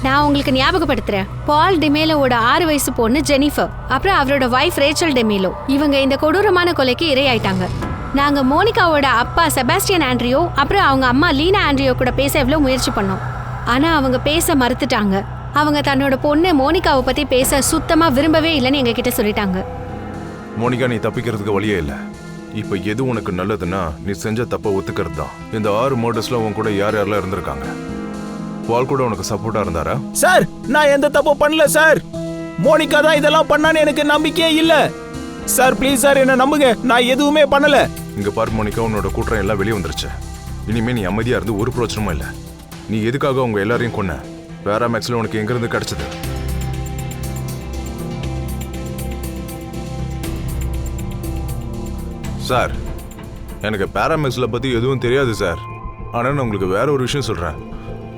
நான் உங்களுக்கு ஞாபகப்படுத்துறேன். பால் டெமேலோட 6 வயசு பொண்ணு ஜெனிஃபர், அப்புறம் அவரோட வைஃப் ரேச்சல் டெமேலோ, இவங்க இந்த கொடூரமான கொலைக்கு இரையாயிட்டாங்க. நாங்க மோனிகாவோட அப்பா செபாஸ்டியன் ஆண்ட்ரியோ அப்புறம் அவங்க அம்மா லீனா ஆண்ட்ரியோ கூட பேச எவ்வளவு முயற்சி பண்ணோம். ஆனா அவங்க பேச மறுத்துட்டாங்க. அவங்க தன்னோட பொண்ணு மோனிகாவை பத்தி பேச சுத்தமா விரும்பவே இல்லைன்னு எங்க கிட்ட சொல்லிட்டாங்க. மோனிகா, நீ தப்பிக்கிறதுக்கு வழியே இல்லை. இப்ப எது உனக்கு நல்லதுன்னா நீ செஞ்ச தப்ப ஒத்துக்கிறது தான். இந்த 6 மர்டர்ஸ்ல உன் கூட யார் யாரெல்லாம் இருந்திருக்காங்க? பால் கூட உனக்கு சப்போர்ட்டா இருந்தாரா? சார், நான் எந்த தப்பு பண்ணல சார். மோனிகா தான் இதெல்லாம் பண்ணான்னு எனக்கு நம்பிக்கையே இல்ல சார். ப்ளீஸ் சார், என்ன நம்புங்க, நான் எதுவுமே பண்ணல. இங்க பாரு மோனிகா, உன்னோட கூட்டம் எல்லாம் வெளியே வந்துருச்சு. இனிமே நீ அமைதியா இருந்து ஒரு பிரயோஜனமும் இல்லை. நீ எதுக்காக உங்க எல்லாரையும் கொன்ன? பேராமேக்ஸ்ல உனக்கு எங்க இருந்து கிடைச்சது? சார், எனக்கு பேராமேக்ஸ்ல பத்தி எதுவும் தெரியாது சார். ஆனா நான் உங்களுக்கு வேற ஒரு விஷயம் சொல்றேன்.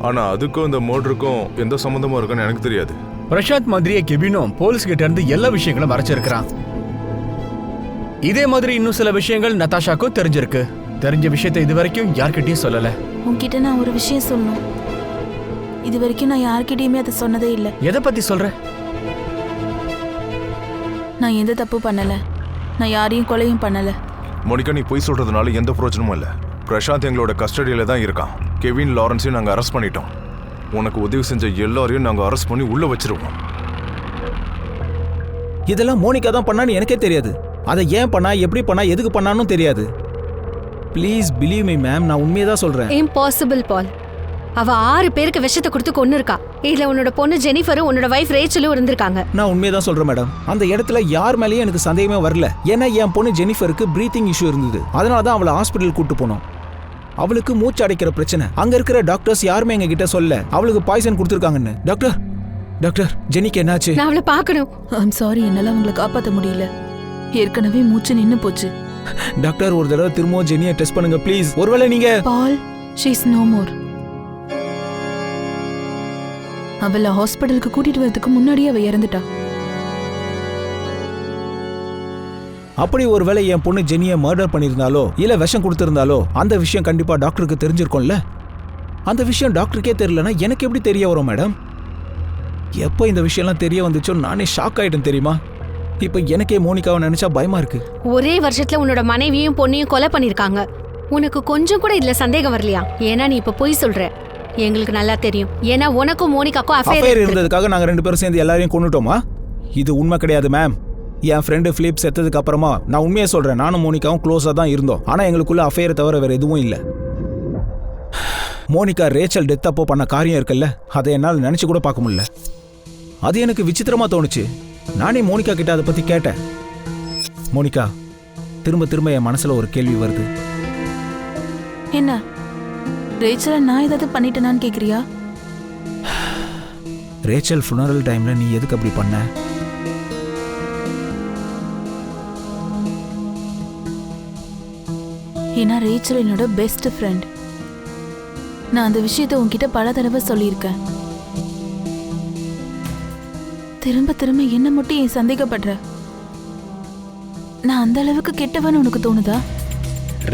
ஆனா அதுக்கும் இந்த மர்டருக்கும் எந்த சம்பந்தமும் இருக்குன்னு எனக்கு தெரியாது. பிரசாந்த் மாதிரியே கெவினும் போலீஸ் கிட்ட இருந்து எல்லா விஷயங்களும் மறைச்சிருக்கிறான். இதே மாதிரி இன்னும் சில விஷயங்கள் நதாஷாக்கும் தெரிஞ்சிருக்கு. தெரிஞ்ச விஷயத்தை இது வரைக்கும் யார்கிட்டயும் சொல்லல. உன்கிட்ட நான் ஒரு விஷயம் சொல்லணும். இது வரைக்கும் நான் யார்கிட்டயுமே அதை சொன்னதே இல்லை. எதை பத்தி சொல்ற? நான் எந்த தப்பு பண்ணல. நான் யாரையும் கொலையும் பண்ணல. மோனிகா, நீ பொய் சொல்றதுனால எந்த பிரயோஜனமும் இல்லை. பிரசாந்த் எங்களோட கஸ்டடியில தான் இருக்கான். கெவின் லாரன்ஸையும் நாங்க அரெஸ்ட் பண்ணிட்டோம். உனக்கு உதவி செஞ்ச எல்லாரையும் நாங்க அரெஸ்ட் பண்ணி உள்ள வச்சிருவோம். இதெல்லாம் மோனிகா தான் பண்ணான்னு எனக்கே தெரியாது. அதை ஏன் பண்ணா, எப்படி பண்ணா, எதுக்கு பண்ணான்னு தெரியாது. ப்ளீஸ் பிலீவ் மீ மேம், நான் உண்மையை தான் சொல்றேன். இம்பாசிபிள் பால். அவ 6 பேருக்கு விஷத்தை கொடுத்து கொன்னு இருக்கா. இதுல உன்னோட பொண்ணு ஜெனிஃபரும் உன்னோட வைஃப் ரேச்சலும் இருந்திருக்காங்க. நான் உண்மையை தான் சொல்றேன் மேடம். அந்த இடத்துல யார் மேலேயும் எனக்கு சந்தேகமே வரல. ஏன்னா என் பொண்ணு ஜெனிஃபருக்கு பிரீத்திங் இஷ்யூ இருந்தது. அதனால தான் அவளை ஹாஸ்பிட்டல் கூட்டு போனோம். அவளுக்கு மூச்சு அடைக்கிற பிரச்சனை. அங்க இருக்கிற டாக்டர்ஸ் யாருமே எங்க கிட்ட சொல்ல அவளுக்கு பாய்சன் கொடுத்துருக்காங்கன்னு. டாக்டர், டாக்டர், ஜெனிக்கு என்னாச்சு? நான் அவளை பார்க்கணும். ஐம் சாரி, என்னால உங்களை காப்பாற்ற முடியல. ஏற்கனவே மூச்சு நின்னு போச்சு. டாக்டர், ஒரு தடவை திரும்பவும் ஜெனியை டெஸ்ட் பண்ணுங்க ப்ளீஸ். ஒருவேளை நீங்க பால், ஷீ இஸ் நோ மோர். அவளை ஹாஸ்பிட்டலுக்கு கூட்டிட்டு வரதுக்கு முன்னாடியே அவ இறந்துட்டா. அப்படி ஒருவேளை என் பொண்ணு ஜெனியை மர்டர் பண்ணியிருந்தாலோ இல்ல விஷம் கொடுத்திருந்தாலோ அந்த விஷயம் கண்டிப்பா டாக்டருக்கு தெரிஞ்சிருக்கும்ல. அந்த விஷயம் டாக்டருக்கே தெரியலனா எனக்கு எப்படி தெரிய வரும் மேடம்? எப்போ இந்த விஷயம்லாம் தெரிய வந்துச்சோ நானே ஷாக் ஆயிட்டேன் தெரியுமா? இப்போ எனக்கே மோனிகாவை நினைச்சா பயமா இருக்கு. ஒரே வருஷத்துல உன்னோட மனைவியும் பொண்ணையும் கொலை பண்ணிருக்காங்க. உனக்கு கொஞ்சம் கூட இதுல சந்தேகம் வரலையா? ஏன்னா நீ இப்ப பொய் சொல்ற. எங்களுக்கு நல்லா தெரியும். ஏன்னா உனக்கும் மோனிகாக்கும் அஃபேர் இருந்ததுக்காக நாங்க 2 பேரும் சேர்ந்து எல்லாரையும் கொன்னுட்டோமா? இது உண்மை கிடையாது மேம். என் ஃப்ரெண்டு பிலிப் செத்ததுக்கு அப்புறமா நான் உண்மையை சொல்றேன், நானும் மோனிகாவும் க்ளோஸா தான் இருந்தோம். ஆனா எங்களுக்குள்ள அஃபேரை தவிர வேற எதுவும் இல்லை. மோனிகா ரேச்சல் டெத் அப்போ பண்ண காரியம் இருக்குல்ல, அதை என்னால் நினைச்சு கூட பார்க்க முடியல. அது எனக்கு விசித்திரமா தோணுச்சு. நானே மோனிகா கிட்ட அதை பத்தி கேட்டேன். மோனிகா, திரும்ப திரும்ப என் மனசுல ஒரு கேள்வி வருது. என்ன, ரேச்சலை நான் ஏதாவது பண்ணிட்டேனான்னு கேக்குறியா? ரேச்சல் ஃபுனரல் டைம்ல நீ எதுக்கு அப்படி பண்ண? ஏன்னா ரேச்சல் என்னோட பெஸ்ட் ஃப்ரெண்ட். நான் அந்த விஷயத்தை உன்கிட்ட பல தடவை சொல்லியிருக்கேன். திரும்ப திரும்ப என்ன மட்டும் ஏன் சந்தேகப்படுற? நான் அந்த அளவுக்கு கெட்டவன்னு உனக்கு தோணுதா?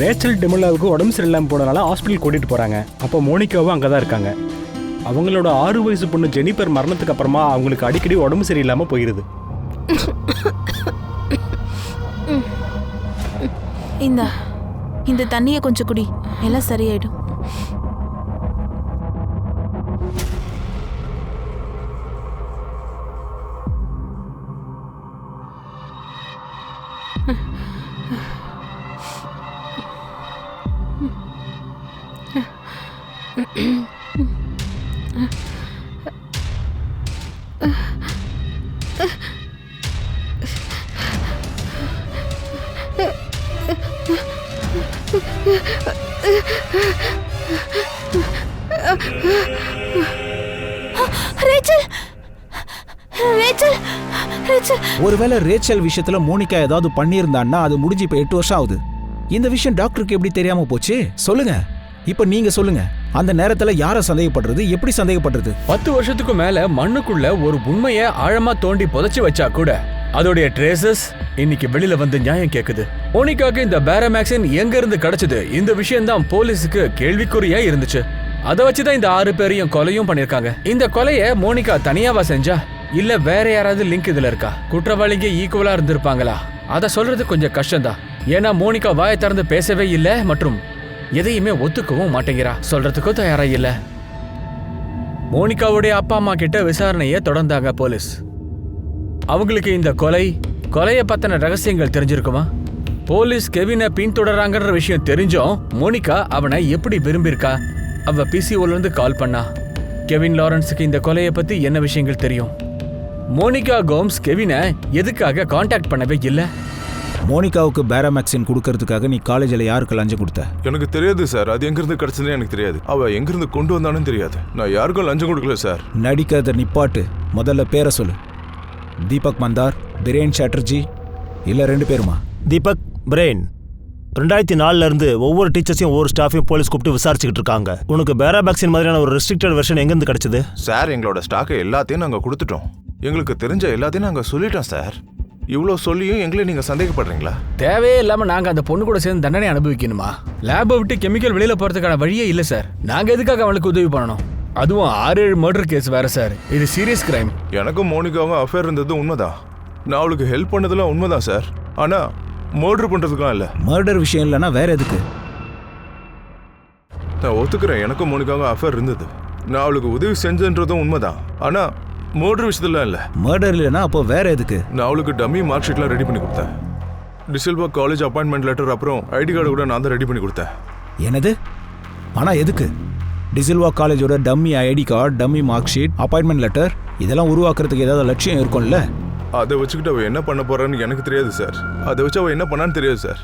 ரேச்சல் டெமோலாவுக்கு உடம்பு சரியில்லாமல் போனனால ஹாஸ்பிட்டல் கூட்டிகிட்டு போகிறாங்க. அப்போ மோனிகாவும் அங்கே தான் இருக்காங்க. அவங்களோட 6 வயசு பொண்ணு ஜெனிஃபர் மரணத்துக்கு அப்புறமா அவங்களுக்கு அடிக்கடி உடம்பு சரியில்லாமல் போயிடுது. இந்த தண்ணியை கொஞ்சம் குடி, எல்லாம் சரியாயிடும். ஒருவேளை ரேச்சல் விஷயத்துல மோனிகா ஏதாவது பண்ணியிருந்தான்னா அது முடிஞ்சு இப்ப 8 வருஷம் ஆகுது. இந்த விஷயம் டாக்டருக்கு எப்படி தெரியாம போச்சு? சொல்லுங்க, இப்ப நீங்க சொல்லுங்க. அந்த நேரத்துல யார சந்தேகப்படுறது, எப்படி சந்தேகப்படுறது? 10 வருஷத்துக்கு மேல மண்ணுக்குள்ள ஒரு உண்மையை ஆழமா தோண்டி புதைச்சு வச்சா கூட அதோடைய ட்ரேசஸ் இன்னைக்கு வெளியில வந்து நியாயம் கேக்குது. மோனிகாக்கு இந்த பேரமேக்சின் எங்க இருந்து கிடைச்சது? இந்த விஷயம் தான் போலீஸுக்கு கேள்விக்குறியா இருந்துச்சு. அதை வச்சுதான் இந்த 6 பேரையும் கொலையும் பண்ணிருக்காங்க. இந்த கொலையை மோனிகா தனியாவா செஞ்சா, இல்ல வேற யாராவது லிங்க் இதுல இருக்கா? குற்றவாளிங்க ஈக்குவலா இருந்திருப்பாங்களா? அதை சொல்றது கொஞ்சம் கஷ்டம்தான். ஏன்னா மோனிகா வாயை திறந்து பேசவே இல்லை மற்றும் எதையுமே ஒத்துக்கவும் மாட்டேங்கிறா, சொல்றதுக்கும் தயாரா இல்ல. மோனிகாவுடைய அப்பா அம்மா கிட்ட விசாரணையை தொடர்ந்தாங்க போலீஸ். அவங்களுக்கு இந்த கொலையை பத்தின ரகசியங்கள் தெரிஞ்சிருக்குமா? போலீஸ் கெவினை பின்தொடராங்கன்ற விஷயம் தெரிஞ்சும் மோனிகா அவனை எப்படி விரும்பியிருக்கா? அவ பிசிஓல இருந்து கால் பண்ணா. கெவின் லாரன்ஸுக்கு இந்த கொலையை பத்தி என்ன விஷயங்கள் தெரியும்? மோனிகா கோம்ஸ் கெவினை எதுக்காக காண்டாக்ட் பண்ணவே இல்லை? மோனிகாவுக்கு பேராமேக்சின் கொடுக்கறதுக்காக நீ காலேஜில் யாருக்கு லஞ்சம் கொடுத்த? எனக்கு தெரியாது சார். அது எங்கிருந்து கிடைச்சதுன்னு எனக்கு தெரியாது. அவ எங்கிருந்து கொண்டு வந்தானு தெரியாது. நான் யாருக்கும் லஞ்சம் கொடுக்கல சார். நடிக்காத நிப்பாட்டு. முதல்ல பேரை சொல்லு. தீபக் மந்தார், பிரேன் சாட்டர்ஜி, இல்ல 2 பேருமா? தீபக், பிரெயின். 2004 இருந்து ஒவ்வொரு டீச்சர்ஸையும் ஒவ்வொரு ஸ்டாஃபையும் போலீஸ் கூப்பிட்டு விசாரிச்சுக்கிட்டு இருக்காங்க. உனக்கு பேராமேக்சின் மாதிரியான ஒரு ரெஸ்ட்ரிக்டட் வெர்ஷன் எங்கேருந்து கிடைச்சது? சார், எங்களோட ஸ்டாக்கை எல்லாத்தையும் நாங்கள் கொடுத்துட்டோம். எங்களுக்கு தெரிஞ்ச எல்லாத்தையும் நாங்கள் சொல்லிட்டோம் சார். இவ்வளோ சொல்லியும் எங்களை நீங்கள் சந்தேகப்படுறீங்களா? தேவையே இல்லாம நாங்க அந்த பொண்ணு கூட சேர்ந்து தண்டனை அனுபவிக்கணுமா? லேபை விட்டு கெமிக்கல் வெளியில போறதுக்கான வழியே இல்ல சார். நாங்க எதுக்காக அவளுக்கு உதவி பண்ணணும்? அதுவும் 6-7 மர்டர் கேஸ் வேற சார். இது சீரியஸ் கிரைம். எனக்கும் மோனிகாவும் அஃபேர் இருந்தது உண்மைதான். நான் அவளுக்கு ஹெல்ப் பண்ணதெல்லாம் உண்மைதான் சார். ஆனா மர்டர் பண்றதுக்கெல்லாம் இல்லை. மர்டர் விஷயம் இல்லைன்னா வேற எதுக்கு? நான் ஒத்துக்கிறேன், எனக்கும் மோனிகாவும் அஃபேர் இருந்தது. நான் அவளுக்கு உதவி செஞ்சன்றதும் உண்மைதான். ஆனா மர்டர் விஷயத்துல இல்லை. மர்டர் இல்லைன்னா அப்போ வேற எதுக்கு? நான் அவளுக்கு டம்மி மார்க் ஷீட்லாம் ரெடி பண்ணி கொடுத்தேன். டிசில்வா காலேஜ் அப்பாயின்மெண்ட் லெட்டர், அப்புறம் ஐடி கார்டு கூட நான் தான் ரெடி பண்ணி கொடுத்தேன். என்னது? ஆனா எதுக்கு? டிசில்வா காலேஜோட dummy ID card, dummy mark sheet, appointment letter இதெல்லாம் உருவாக்குறதுக்கு ஏதாவது லட்சியம் இருக்கும்ல? அதை வச்சுக்கிட்டு அவ என்ன பண்ண போறான்னு எனக்கு தெரியாது சார். அதை வச்சு அவ என்ன பண்ணான்னு தெரியாது சார்.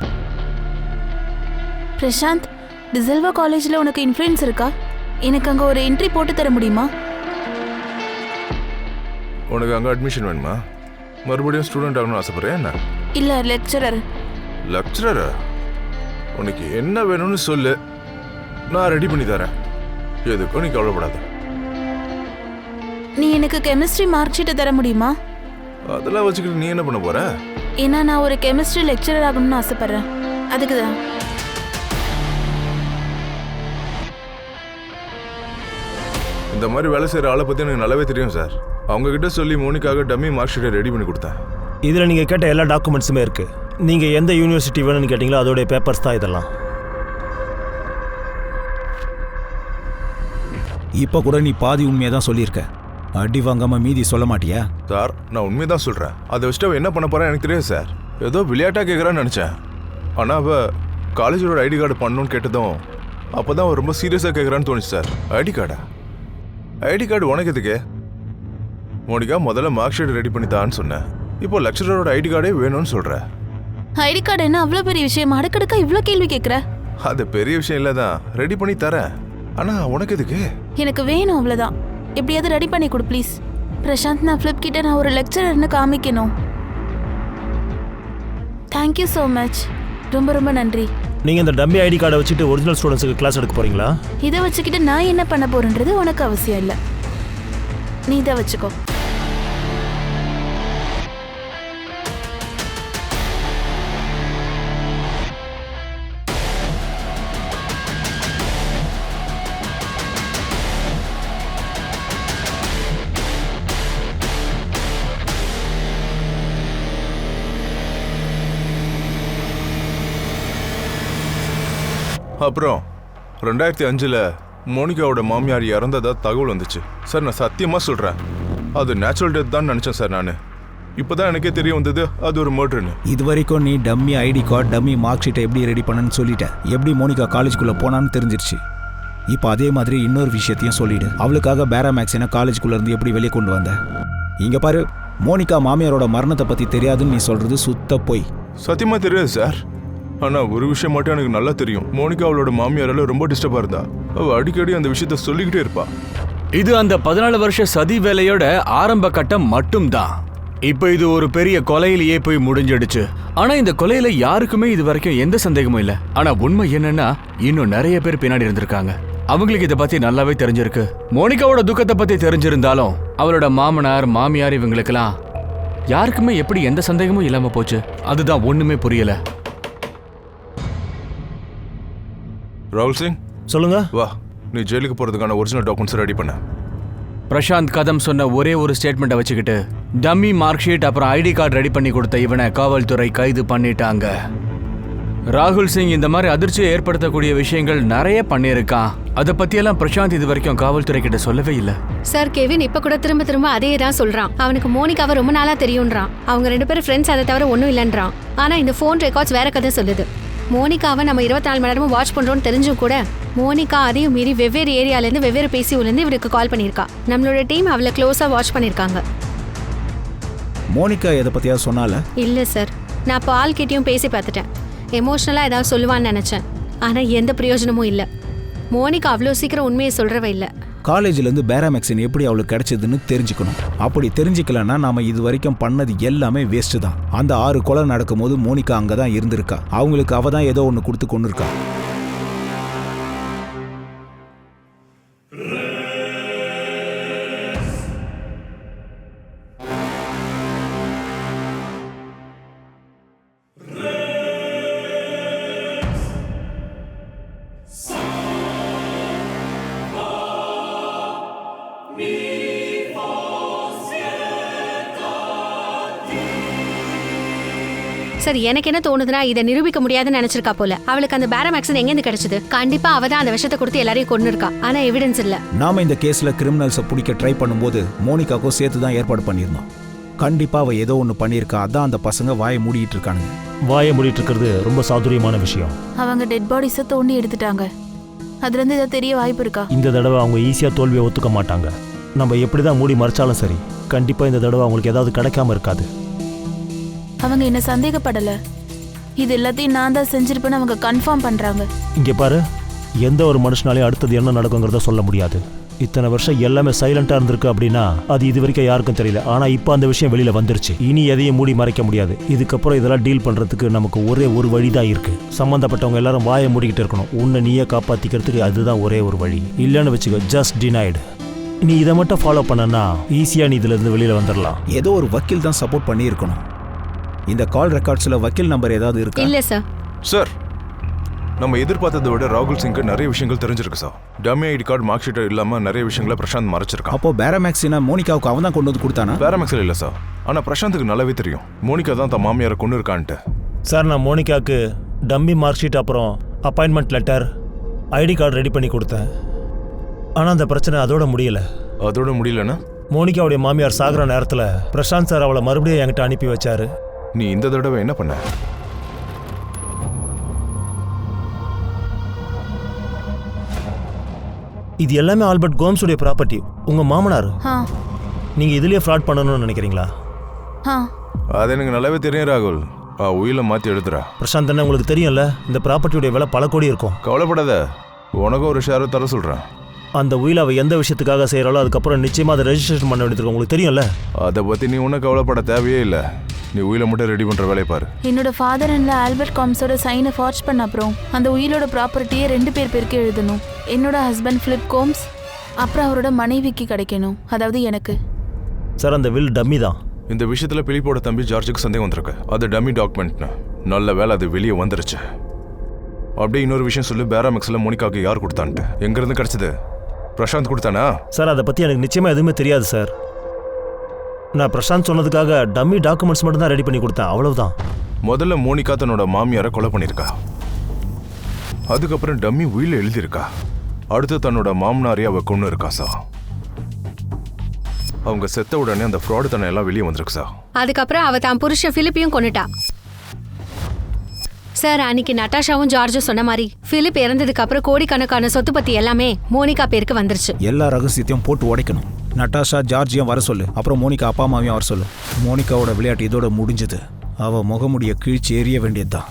பிரசாந்த், டிசல்வா காலேஜ்ல உனக்கு இன்ஃப்ளூயன்ஸ் இருக்கா? எனக்கு அங்க ஒரு என்ட்ரி போட்டு தர முடியுமா? உனக்கு அங்கே அட்மிஷன் வேணுமா? மறுபடியும் ஸ்டூடெண்ட் ஆகணும்னு ஆசைப்படுறேன் என்ன? இல்ல லெக்சரர். லெக்சரரா? உனக்கு என்ன வேணும்னு சொல்லு, நான் ரெடி பண்ணி தரேன். எதுக்கும் நீ கவலைப்படாத. நீ எனக்கு கெமிஸ்ட்ரி மார்க் ஷீட்டை தர முடியுமா? அதெல்லாம் வச்சுக்கிட்டு நீ என்ன பண்ண போற? ஏன்னா நான் ஒரு கெமிஸ்ட்ரி லெக்சரர் ஆகணும்னு ஆசைப்படுறேன். அதுக்கு தான். இந்த மாதிரி வேலை செய்கிற ஆளை பற்றி எனக்கு நல்லாவே தெரியும் சார். அவங்க கிட்ட சொல்லி மோனிக்காக டம்மி மார்க் ஷீட்டை ரெடி பண்ணி கொடுத்தேன். இதில் நீங்கள் கேட்ட எல்லா டாக்குமெண்ட்ஸுமே இருக்கு. நீங்கள் எந்த யூனிவர்சிட்டி வேணும்னு கேட்டிங்களோ அதோடைய பேப்பர்ஸ் தான் இதெல்லாம். இப்போ கூட நீ பாதி உண்மையை தான் சொல்லியிருக்க. அடி வாங்காம மீதி சொல்ல மாட்டியா? சார், நான் உண்மையை தான் சொல்கிறேன். அதை வச்சுட்டு அவள் என்ன பண்ண போறான்னு எனக்கு தெரியாது சார். ஏதோ விளையாட்டாக கேட்குறான்னு நினச்சேன். ஆனால் அவள் காலேஜோட ஐடி கார்டு பண்ணணும்னு கேட்டதும் அப்போ தான் அவள் ரொம்ப சீரியஸாக கேட்குறான்னு தோணுச்சு சார். ஐடி கார்டா? ஐடி கார்டு உனக்கு எதுக்கு? மோனிகா முதல்ல மார்க் ஷீட் ரெடி பண்ணி தான்னு சொன்னேன். இப்போ லெக்சரரோட ஐடி கார்டே வேணும்னு சொல்ற. ஐடி கார்டு என்ன அவ்வளோ பெரிய விஷயம்? அடுக்கடுக்கா இவ்வளோ கேள்வி கேட்குற? அது பெரிய விஷயம் இல்லை தான், ரெடி பண்ணி தரேன். ஆனா உனக்கு எதுக்கு? எனக்கு வேணும், அவ்வளோதான். எப்படியாவது ரெடி பண்ணி கொடு ப்ளீஸ். பிரசாந்த், நான் ஃபிளிப் கிட்ட நான் ஒரு லெக்சரர்னு காமிக்கணும். Thank you so much. ரொம்ப ரொம்ப நன்றி. நீங்கள் இந்த டம்மி ஐடி கார்டை வச்சுட்டு ஒரிஜினல் ஸ்டூடெண்ட்ஸுக்கு கிளாஸ் எடுக்க போறீங்களா? இதை வச்சுக்கிட்டு நான் என்ன பண்ண போறேன்றது உனக்கு அவசியம் இல்லை. நீ இதை வச்சுக்கோ. அப்புறம் 2005 மோனிகாவோட மாமியார் இறந்ததா தகவல் வந்துச்சு சார். நான் சத்தியமா சொல்றேன், அது நேச்சுரல் டெத் தான் நினைச்சேன் சார். நான் இப்பதான் எனக்கே தெரிய வந்தது அது ஒரு மர்டர்னு. இது வரைக்கும் நீ dummy ID card, dummy mark ஷீட்டை எப்படி ரெடி பண்ணன்னு சொல்லிட்ட. எப்படி மோனிகா காலேஜுக்குள்ள போனான்னு தெரிஞ்சிருச்சு. இப்போ அதே மாதிரி இன்னொரு விஷயத்தையும் சொல்லிடு. அவளுக்காக பேராமேக்ஸினை காலேஜுக்குள்ள இருந்து எப்படி வெளியே கொண்டு வந்த? இங்க பாரு, மோனிகா மாமியாரோட மரணத்தை பத்தி தெரியாதுன்னு நீ சொல்றது சுத்த போய். சத்தியமா தெரியாது சார். ஆனா ஒரு விஷயம் மட்டும் எனக்கு நல்லா தெரியும். மோனிகா அவளோட மாமியாரால ரொம்ப டிஸ்டர்பா இருந்தா. அவ அடிக்கடி அந்த விஷயத்த சொல்லிக்கிட்டே இருப்பா. இது அந்த 14 வருஷ சதி வேலையோட ஆரம்ப கட்டம் மட்டும்தான். இப்ப இது ஒரு பெரிய கொலையிலேயே போய் முடிஞ்சிடுச்சு. ஆனா இந்த கொலையில யாருக்குமே இது வரைக்கும் எந்த சந்தேகமும் இல்ல. ஆனா உண்மை என்னன்னா, இன்னும் நிறைய பேர் பின்னாடி இருந்திருக்காங்க. அவங்களுக்கு இதை பத்தி நல்லாவே தெரிஞ்சிருக்கு. மோனிகாவோட துக்கத்தை பத்தி தெரிஞ்சிருந்தாலும் அவளோட மாமனார், மாமியார் இவங்களுக்கெல்லாம் யாருக்குமே எப்படி எந்த சந்தேகமும் இல்லாம போச்சு. அதுதான் ஒண்ணுமே புரியல. ராகுல் சிங், சொல்லுங்க. வா. நீ ஜெயிலுக்கு போறதுக்கான ஒரிஜினல் டாக்குமெண்ட்ஸ் ரெடி பண்ண. பிரசாந்த் கதம் சொன்ன ஒரே ஒரு ஸ்டேட்மெண்ட்டை வச்சுக்கிட்டு டம்மி மார்க் ஷீட் அப்புறம் ஐடி கார்டு ரெடி பண்ணி கொடுத்த இவனை காவல்துறை கைது பண்ணிட்டாங்க. ராகுல் சிங் இந்த மாதிரி அதிர்ச்சியை ஏற்படுத்தக்கூடிய விஷயங்கள் நிறைய பண்ணியிருக்கான். அதை பத்தியெல்லாம் பிரசாந்த் இது வரைக்கும் காவல்துறை கிட்ட சொல்லவே இல்லை. சார் கெவின் இப்ப கூட திரும்ப திரும்ப அதே தான் சொல்றான். அவனுக்கு மோனிகாவை ரொம்ப நாளா தெரியும்ன்றான். அவங்க 2 பேரும் ஃப்ரெண்ட்ஸ், அதை தவிர ஒன்றும் இல்லைன்றான். ஆனா இந்த ஃபோன் ரெக்கார்ட்ஸ் வேற கதை சொல்லுது. மோனிகாவை நம்ம 24 மணி நேரமும் வாட்ச் பண்றோம்னு தெரிஞ்சும் கூட மோனிகா அதையும் மீறி வெவ்வேறு ஏரியாலேருந்து வெவ்வேறு பேசியூலேருந்து இவருக்கு கால் பண்ணியிருக்கா. நம்மளோட டீம் அவளை க்ளோஸா வாட்ச் பண்ணியிருக்காங்க. மோனிகா எதை பத்தியா சொன்னால? இல்ல சார், நான் பால் கிட்டயும் பேசி பார்த்துட்டேன். எமோஷனலா ஏதாவது சொல்லுவான்னு நினைச்சேன். ஆனா எந்த பிரயோஜனமும் இல்ல. மோனிகா அவ்வளோ சீக்கிரம் உண்மையை சொல்றவ இல்ல. காலேஜ்ல இருந்து பேராமெக்சின் எப்படி அவளுக்கு கிடைச்சதுன்னு தெரிஞ்சுக்கணும். அப்படி தெரிஞ்சுக்கலன்னா நாம இது வரைக்கும் பண்ணது எல்லாமே வேஸ்ட் தான். அந்த 6 கொலை நடக்கும்போது மோனிகா அங்கதான் இருந்திருக்கா. அவங்களுக்கு அவ தான் ஏதோ ஒன்று கொடுத்து கொண்டு இருக்கா. சார் எனக்கு என்ன தோணுதுன்னா இதை நிரூபிக்க முடியாதுன்னு நினைச்சிருக்கா போல. அவளுக்கு அந்த பேராமெக்சின் எங்கேருந்து கிடைச்சது? கண்டிப்பா அவ தான் அந்த விஷயத்தை கொடுத்து எல்லாரையும் கொண்டு இருக்கா. ஆனா எவிடன்ஸ் இல்ல. நாம இந்த கேஸ்ல கிரிமினல்ஸை பிடிக்க ட்ரை பண்ணும்போது மோனிகாக்கும் சேர்த்து தான் ஏற்பாடு பண்ணியிருந்தோம். கண்டிப்பா அவ ஏதோ ஒன்று பண்ணியிருக்கா. அதான் அந்த பசங்க வாயை மூடிட்டு இருக்கானுங்க. வாயை மூடிட்டு இருக்கிறது ரொம்ப சாதுரியமான விஷயம். அவங்க டெட் பாடிஸை தோண்டி எடுத்துட்டாங்க. அதுல இருந்து ஏதாவது தெரிய வாய்ப்பு இருக்கா? இந்த தடவை அவங்க ஈஸியா தோல்வியை ஒத்துக்க மாட்டாங்க. நம்ம எப்படிதான் மூடி மறைச்சாலும் சரி, கண்டிப்பா இந்த தடவை அவங்களுக்கு ஏதாவது கிடைக்காம இருக்காது. அவங்க என்ன சந்தேகப்படல. இது எல்லாத்தையும் நான் தான் செஞ்சிருப்பேன்னு அவங்க கன்ஃபார்ம் பண்றாங்க. இங்க பாரு, எந்த ஒரு மனுஷனாலையும் அடுத்தது என்ன நடக்குங்கிறத சொல்ல முடியாது. இத்தனை வருஷம் எல்லாமே சைலண்டா இருந்திருக்கு அப்படின்னா அது இது வரைக்கும் யாருக்கும் தெரியல. ஆனா இப்போ அந்த விஷயம் வெளியில வந்துருச்சு. இனி எதையும் மூடி மறைக்க முடியாது. இதுக்கப்புறம் இதெல்லாம் டீல் பண்றதுக்கு நமக்கு ஒரே ஒரு வழிதான் இருக்கு. சம்பந்தப்பட்டவங்க எல்லாரும் வாயை மூடிக்கிட்டு இருக்கணும். உன்னை நீயே காப்பாத்திக்கிறதுக்கு அதுதான் ஒரே ஒரு வழி. இல்லைன்னு வச்சுக்கோ, ஜஸ்ட் டினைடு. நீ இதை மட்டும் ஃபாலோ பண்ணனா ஈஸியா நீ இதுல இருந்து வெளியில வந்துடலாம். ஏதோ ஒரு வக்கீல் தான் சப்போர்ட் பண்ணி இருக்கணும். இந்த கால் ரெக்கார்ட்ஸ்ல வக்கீல் நம்பர் ஏதாவது இருக்கா? இல்ல சார். சார், நம்ம எதிர்பார்த்ததை விட ராகுல் சிங்க்கு நிறைய விஷயங்கள் தெரிஞ்சிருக்கு sir. Dummy ID card mark sheet இல்லாம நிறைய விஷயங்களை பிரசாந்த் மறைச்சிருக்கான். அப்போ பேராமெக்சினா மோனிகாவுக்கு அவன் தான் கொண்டு வந்து கொடுத்தானா? பேராமெக்ஸில் இல்லை சார். ஆனா பிரசாந்துக்கு நல்லாவே தெரியும் மோனிகா தான் தன் மாமியாரை கொண்டு இருக்கான்ட்டு. சார், நான் மோனிகாவுக்கு டம்மி மார்க் ஷீட் அப்புறம் appointment letter, ID card ready பண்ணி கொடுத்தேன். ஆனால் அந்த பிரச்சனை அதோட முடியல. அதோட முடியலன்னா? மோனிகாவுடைய மாமியார் சாகிற நேரத்தில் பிரசாந்த் சார் அவளை மறுபடியும் என்கிட்ட அனுப்பி வச்சாரு. நீ இந்த தடவை என்ன பண்ண? இது எல்லாமே ஆல்பர்ட் கோம்ஸுடைய ப்ராப்பர்ட்டி. உங்க மாமனார். நீங்க இதுலயே ஃப்ராட் பண்ணணும்னு நினைக்கிறீங்களா? அது எனக்கு நல்லாவே தெரியும் ராகுல். உயிரை மாற்றி எடுத்துறா. பிரசாந்த் என்ன உங்களுக்கு தெரியும்ல, இந்த ப்ராப்பர்ட்டியுடைய விலை பல கோடி இருக்கும். கவலைப்படாத, உனக்கும் ஒரு ஷேரை தர சொல்கிறேன். அந்த உயில் அவள் எந்த விஷயத்துக்காக செய்கிறாளோ அதுக்கப்புறம் நிச்சயமாக அதை ரெஜிஸ்ட்ரேஷன் பண்ண வேண்டியது உங்களுக்கு தெரியும்ல. அதை பற்றி நீ ஒன்றும் கவலைப்பட தேவையே இல்லை. நீ உயிரை மட்டும் ரெடி பண்ணுற வேலையை பாரு. என்னோட ஃபாதர் அண்ட் ஆல்பர்ட் காம்ஸோட சைனை ஃபார்ஜ் பண்ண அப்புறம் அந்த உயிலோட ப்ராப்பர்ட்டியை 2 பேருக்கு எழுதணும். என்னோட ஹஸ்பண்ட் ஃபிலிப் கோம்ஸ், அப்புறம் அவரோட மனைவிக்கு கிடைக்கணும், அதாவது எனக்கு. சார், அந்த வில் டம்மி தான். இந்த விஷயத்தில் பிலிப்போட தம்பி ஜார்ஜுக்கு சந்தேகம் வந்திருக்கு. அது டம்மி டாக்குமெண்ட்னு. நல்ல வேலை அது வெளியே வந்துருச்சு. அப்படியே இன்னொரு விஷயம் சொல்லு, பேராமெக்ஸில் மோனிகாவுக்கு யார் கொடுத்தான்ட்டு? எங்கேருந்து கிடச்சிது? பிரசாந்த் கொடுத்தானா? சார், அதை பற்றி எனக்கு நிச்சயமாக எதுவுமே தெரியாது சார். நான் பிரசாந்த் சொன்னதுக்காக டம்மி டாக்குமெண்ட்ஸ் மட்டும் தான் ரெடி பண்ணி கொடுத்தேன், அவ்வளவுதான். முதல்ல மோனிகா தன்னோட மாமியாரை கொலை பண்ணியிருக்கா. அதுக்கப்புறம் டம்மி உயில எழுதியிருக்கா. அடுத்து தன்னோட மாமனாரையே அவ கொண்டு இருக்கா சார். அவங்க செத்த உடனே அந்த ஃப்ராடு தன்னை எல்லாம் வெளியே வந்திருக்கு சார். அதுக்கப்புறம் அவ தான் புருஷன் பிலிப்பையும் கொன்னுட்டா. சார், அன்னைக்கு நட்டாஷாவும் ஜார்ஜும் சொன்ன மாதிரி பிலிப் இறந்ததுக்கு அப்புறம் கோடிக்கணக்கான சொத்து பத்தி எல்லாமே மோனிகா பேருக்கு வந்துருச்சு. எல்லா ரகசியத்தையும் போட்டு உடைக்கணும். நட்டாஷா ஜார்ஜியும் வர சொல்லு. அப்புறம் மோனிகா அப்பா அம்மாவையும் வர சொல்லு. மோனிகாவோட விளையாட்டு இதோட முடிஞ்சது. அவ முகமுடிய கீழ்ச்சி எறிய வேண்டியதுதான்.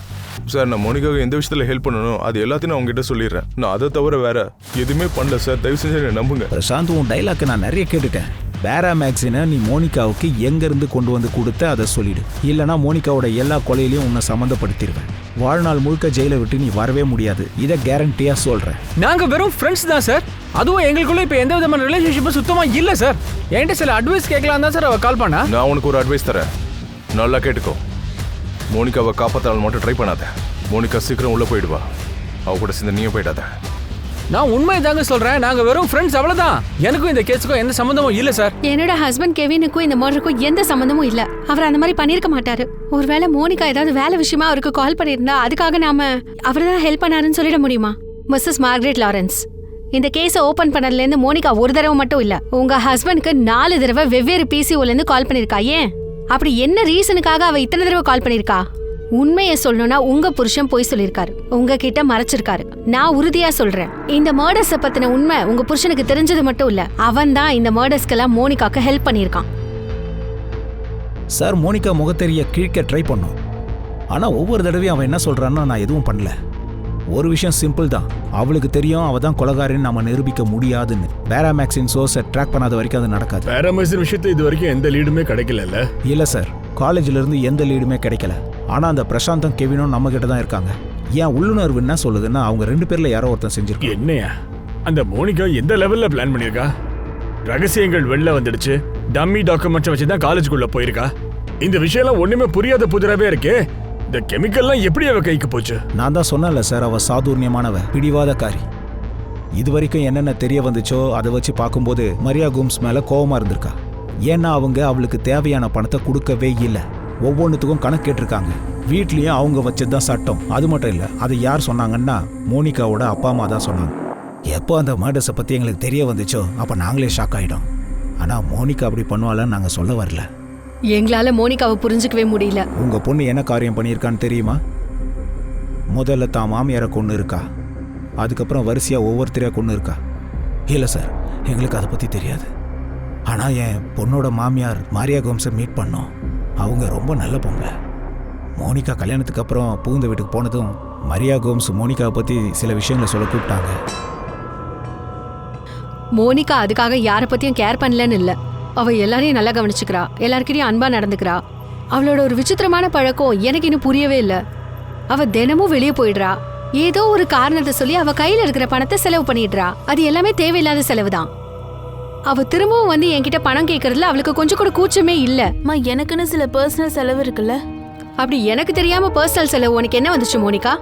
சார், நான் மோனிகாவுக்கு எந்த விஷயத்துல ஹெல்ப் பண்ணணும் அது எல்லாத்தையும் நான் உங்ககிட்ட சொல்லிடுறேன். நான் அதை தவிர வேற எதுவுமே பண்ணல சார். தயவு செஞ்சு என்னை நம்புங்க. பிரசாந்த், உன் டைலாக் நான் நிறைய கேட்டுட்டேன். பேராமேக்ஸினை நீ மோனிகாவுக்கு எங்கேருந்து கொண்டு வந்து கொடுத்த அதை சொல்லிடு. இல்லைனா மோனிகாவோட எல்லா கொலையிலையும் உன்னை சம்மந்தப்படுத்திடுவேன். வாழ்நாள் முழுக்க ஜெயிலை விட்டு நீ வரவே முடியாது. இதை கேரண்டியா சொல்றேன். நாங்க வெறும் ஃப்ரெண்ட்ஸ் தான் சார். அதுவும் எங்களுக்குள்ள இப்ப எந்த விதமான ரிலேஷன்ஷிப்பும் சுத்தமா இல்ல சார். என்கிட்ட சில அட்வைஸ் கேட்கலாம் தான் சார் அவ கால் பண்ணா. நான் உனக்கு ஒரு அட்வைஸ் தரேன், நல்லா கேட்டுக்கோ. மோனிகாவை காப்பாற்றால் மட்டும் ட்ரை பண்ணாத. மோனிகா சீக்கிரம் உள்ள போயிடுவா. அவ கூட சேர்ந்து நீயும் போயிடாத. நான் உண்மையை தாங்க சொல்றேன். நாங்க வெறும் ஃப்ரெண்ட்ஸ், அவ்வளவுதான். எனக்கும் இந்த கேஸுக்கும் எந்த சம்பந்தமும் இல்ல சார். என்னோட ஹஸ்பண்ட் கெவினுக்கும் இந்த மர்டருக்கும் எந்த சம்பந்தமும் இல்ல. அவர் அந்த மாதிரி பண்ணிருக்க மாட்டாரு. ஒருவேளை மோனிகா ஏதாவது வேலை விஷயமா அவருக்கு கால் பண்ணியிருந்தா அதுக்காக நாம அவர்தான் ஹெல்ப் பண்ணாருன்னு சொல்லிட முடியுமா? மிஸ்ஸஸ் மார்கரெட் லாரன்ஸ், இந்த கேஸை ஓபன் பண்ணதுல இருந்து மோனிகா ஒரு தடவை மட்டும் இல்ல, உங்க ஹஸ்பண்ட்க்கு 4 தடவை வெவ்வேறு PCOல இருந்து கால் பண்ணிருக்கா. ஏன்? அப்படி என்ன ரீசனுக்காக அவ இத்தனை தடவை கால் பண்ணிருக்கா? உண்மையை சொல்லணும்னா உங்க புருஷன் போய் சொல்லிருக்காரு, உங்ககிட்ட மறைச்சிருக்காரு. நான் உறுதியா சொல்றேன், இந்த மர்டர்ஸ பத்தின உண்மை உங்க புருஷனுக்கு தெரிஞ்சது மட்டும் இல்ல, அவன் தான் இந்த மர்டர்ஸ்க்கெல்லாம் மோனிகாக்கு ஹெல்ப் பண்ணிருக்கான். சார், மோனிகா முகத்தெரிய கிழிக்க ட்ரை பண்ணோம். ஆனா ஒவ்வொரு தடவையும் அவன் என்ன சொல்றான்னா நான் எதுவும் பண்ணல. ஒரு விஷயம் சிம்பிள் தான், அவளுக்கு தெரியும் அவ தான் கொலைகாரின்னு நம்ம நிரூபிக்க முடியாதுன்னு. பேராமேக்ஸின் சோர்ஸை ட்ராக் பண்ணாத வரைக்கும் அது நடக்காது. பேராமேக்ஸின் விஷயத்தை இது வரைக்கும் எந்த லீடுமே கிடைக்கல. இல்ல சார், காலேஜ்ல இருந்து எந்த லீடுமே கிடைக்கல. ஆனா அந்த பிரசாந்தும் கெவினும் நம்ம கிட்ட தான் இருக்காங்க. ஏன் உள்ளுணர்வு என்ன சொல்லுதுன்னா அவங்க 2 பேர்ல யாரோ ஒருத்தன் செஞ்சிருக்காங்க. என்னையா அந்த மோனிகா எந்த லெவல்ல பிளான் பண்ணிருக்கா? ரகசியங்கள் வெளில வந்துடுச்சு, டம்மி டாக்குமெண்ட்ஸ் வச்சு தான் காலேஜுக்குள்ள போயிருக்கா. இந்த விஷயம்லாம் ஒண்ணுமே புரியாத புதிராவே இருக்கே. இந்த கெமிக்கல்லாம் எப்படி அவ கைக்கு போச்சு? நான் தான் சொன்னல சார், அவ சாதுர்ணியமானவ, பிடிவாதக்காரி. இது வரைக்கும் என்னென்ன தெரிய வந்துச்சோ அதை வச்சு பார்க்கும்போது மரியா கோம்ஸ் மேல கோவமா இருந்திருக்கா. ஏன்னா அவங்க அவளுக்கு தேவையான பணத்தை கொடுக்கவே இல்லை. ஒவ்வொன்றுத்துக்கும் கணக்கு கேட்டிருக்காங்க. வீட்லயும் அவங்க வச்சதுதான் சட்டம். அது மட்டும் இல்லை, அதை யார் சொன்னாங்கன்னா மோனிகாவோட அப்பா அம்மா தான் சொன்னாங்க. எப்போ அந்த மர்டர்ஸை பற்றி எங்களுக்கு தெரிய வந்துச்சோ அப்போ நாங்களே ஷாக் ஆகிட்டோம். ஆனால் மோனிகா அப்படி பண்ணுவாளன்னு நாங்கள் சொல்ல வரல. எங்களால மோனிகாவை புரிஞ்சுக்கவே முடியல. உங்க பொண்ணு என்ன காரியம் பண்ணியிருக்கான்னு தெரியுமா? முதல்ல தான் மாமியாரை கொண்டு இருக்கா, அதுக்கப்புறம் வரிசையா ஒவ்வொருத்தரையா கொண்டு இருக்கா. இல்லை சார், எங்களுக்கு அதை பற்றி தெரியாது. ஆனால் என் பொண்ணோட மாமியார் மாரியா கோம்ஸை மீட் பண்ணோம். அவங்க ரொம்ப நல்ல பொம்பளை. மோனிகா கல்யாணத்துக்கு அப்புறம் புகுந்த வீட்டுக்கு போனதும் மரியா கோம்ஸ் மோனிகாவை பற்றி சில விஷயங்களை சொல்ல கூப்பிட்டாங்க. மோனிகா அதுக்காக யாரை பத்தியும் கேர் பண்ணலன்னு இல்ல, அவ எல்லாரையும் நல்லா கவனிச்சுக்கிறா, எல்லார்கிட்டயும் அன்பா நடந்துக்கிறா. அவளோட ஒரு விசித்திரமான பழக்கம் எனக்கு இன்னும் புரியவே இல்லை. அவ தினமும் வெளியே போயிடுறா, ஏதோ ஒரு காரணத்தை சொல்லி அவ கையில இருக்கிற பணத்தை செலவு பண்ணிடுறா. அது எல்லாமே தேவையில்லாத செலவு தான். அவ திரும்பவும் வந்து என்கிட்ட பணம் கேட்கறதுல அவளுக்கு கொஞ்சம் கூட கூச்சமே இல்ல. எனக்குன்னு சில பர்சனல் செலவு இருக்குல்ல. அப்படி எனக்கு தெரியாம பர்சனல் செலவு உனக்கு என்ன வந்துச்சு மோனிகா?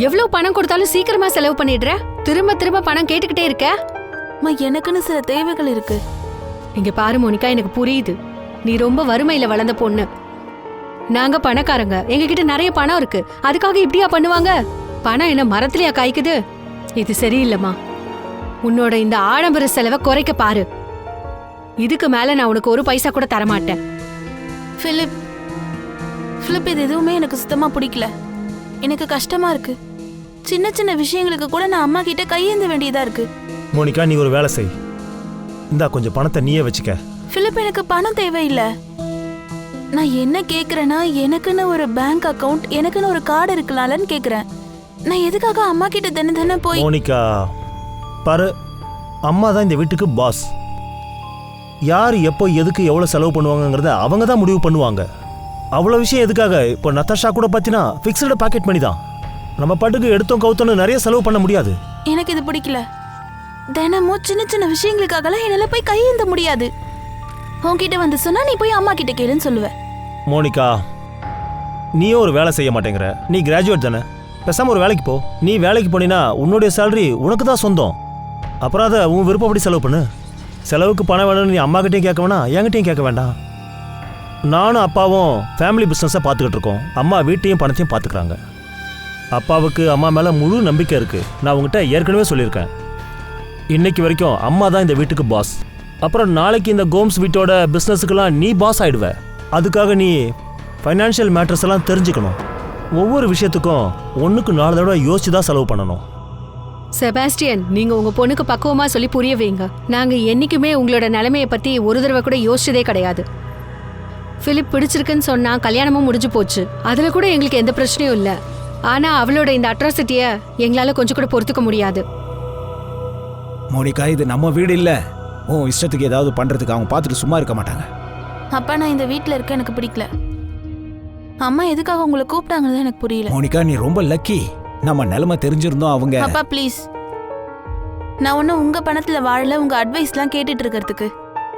எவ்வளவு பணம் கொடுத்தாலும் சீக்கிரமா செலவு பண்ணிடுற, திரும்ப திரும்ப பணம் கேட்டுக்கிட்டே இருக்க. எனக்குன்னு சில தேவைகள் இருக்கு. இங்க பாரு மோனிகா, எனக்கு புரியுது, நீ ரொம்ப வறுமையில வளர்ந்த பொண்ணு. நாங்க பணக்காரங்க, எங்க கிட்ட நிறைய பணம் இருக்கு. அதுக்காக இப்படியா பண்ணுவாங்க? பணம் என்ன மரத்திலயா காய்க்குது? இது சரியில்லைம்மா. உன்னோட இந்த ஆடம்பர செலவை குறைக்க பாரு. இதுக்கு மேல நான் உனக்கு ஒரு பைசா கூட தரமாட்டேன். பிலிப், இது எதுவுமே எனக்கு சுத்தமா பிடிக்கல. எனக்கு கஷ்டமா இருக்கு. சின்ன சின்ன விஷயங்களுக்கு கூட நான் அம்மா கிட்ட கையேந்த வேண்டியதா இருக்கு. மோனிகா, நீ ஒரு வேலை செய். இந்தா கொஞ்சம் பணத்தை நீயே வச்சுக்க. பிலிப், எனக்கு பணம் தேவையில்லை. நான் என்ன கேக்குறேன்னா, எனக்குன்னு ஒரு பேங்க் அக்கவுண்ட், எனக்குன்னு ஒரு கார்டு இருக்கலாம்னு கேக்குறேன். நான் எதுக்காக அம்மா கிட்ட தினம் போய்? மோனிகா பாரு, அம்மா தான் இந்த வீட்டுக்கு பாஸ். யார் எப்போ எதுக்கு எவ்வளோ செலவு பண்ணுவாங்கங்கிறத அவங்க தான் முடிவு பண்ணுவாங்க. அவ்வளோ விஷயம் எதுக்காக? இப்போ நத்தாஷா கூட பார்த்தீங்கன்னா ஃபிக்ஸ்டு பாக்கெட் மணி தான். நம்ம பாட்டுக்கு எடுத்தோம் கவுத்தோன்னு நிறைய செலவு பண்ண முடியாது. எனக்கு இது பிடிக்கல. தினமும் சின்ன சின்ன விஷயங்களுக்காகலாம் என்னால போய் கையேந்த முடியாது. உன்கிட்ட வந்து சொன்னா நீ போய் அம்மா கிட்ட கேளுன்னு சொல்லுவ. மோனிகா, நீயும் ஒரு வேலை செய்ய மாட்டேங்கிற. நீ கிராஜுவேட் தானே, பேசாம ஒரு வேலைக்கு போ. நீ வேலைக்கு போனீன்னா உன்னுடைய சேலரி உனக்கு தான் சொந்தம். அப்புறம் அதை உன் விருப்பப்படி செலவு பண்ணு. செலவுக்கு பணம் வேணும்னு நீ அம்மாக்கிட்டையும் கேட்க வேணாம், என்கிட்டையும் கேட்க வேண்டாம். நானும் அப்பாவும் ஃபேமிலி பிஸ்னஸை பார்த்துக்கிட்டு இருக்கோம். அம்மா வீட்டையும் பணத்தையும் பார்த்துக்கிறாங்க. அப்பாவுக்கு அம்மா மேலே முழு நம்பிக்கை இருக்குது. நான் உங்ககிட்ட ஏற்கனவே சொல்லியிருக்கேன். இன்னைக்கு வரைக்கும் அம்மா தான் இந்த வீட்டுக்கு பாஸ். அப்புறம் நாளைக்கு இந்த கோம்ஸ் வீட்டோட பிஸ்னஸுக்கெல்லாம் நீ பாஸ் ஆயிடுவ. அதுக்காக நீ ஃபைனான்ஷியல் மேட்டர்ஸ் எல்லாம் தெரிஞ்சுக்கணும். ஒவ்வொரு விஷயத்துக்கும் 1க்கு 4 தடவை யோசிச்சு தான் செலவு பண்ணணும். செபாஸ்டியன், நீங்க உங்க பொண்ணுக்கு பக்குவமா சொல்லி புரிய வைங்க. நாங்க என்னைக்குமே உங்களோட நிலைமையை பத்தி ஒரு தடவை கூட யோசிச்சதே கிடையாது. பிலிப் பிடிச்சிருக்குன்னு சொன்னா கல்யாணமும் முடிஞ்சு போச்சு, அதுல கூட எங்களுக்கு எந்த பிரச்சனையும் இல்ல. ஆனா அவளோட இந்த அட்ராசிட்டிய எங்களால கொஞ்சம் கூட பொறுத்துக்க முடியாது. மோனிகா, இது நம்ம வீடு இல்ல. உன் இஷ்டத்துக்கு ஏதாவது பண்றதுக்கு அவங்க பார்த்துட்டு சும்மா இருக்க மாட்டாங்க. அப்பா, நான் இந்த வீட்ல இருக்க எனக்கு பிடிக்கல. அம்மா எதுக்காக உங்களை கூப்பிட்டாங்கன்னு எனக்கு புரியல. மோனிகா, நீ ரொம்ப லக்கி. நம்ம நிலைமை தெரிஞ்சிருந்தோம் அவங்க. அப்பா ப்ளீஸ், நான் ஒன்னும் உங்க பணத்துல வாழல, உங்க அட்வைஸ்லாம் கேட்டுட்டு இருக்கிறதுக்கு.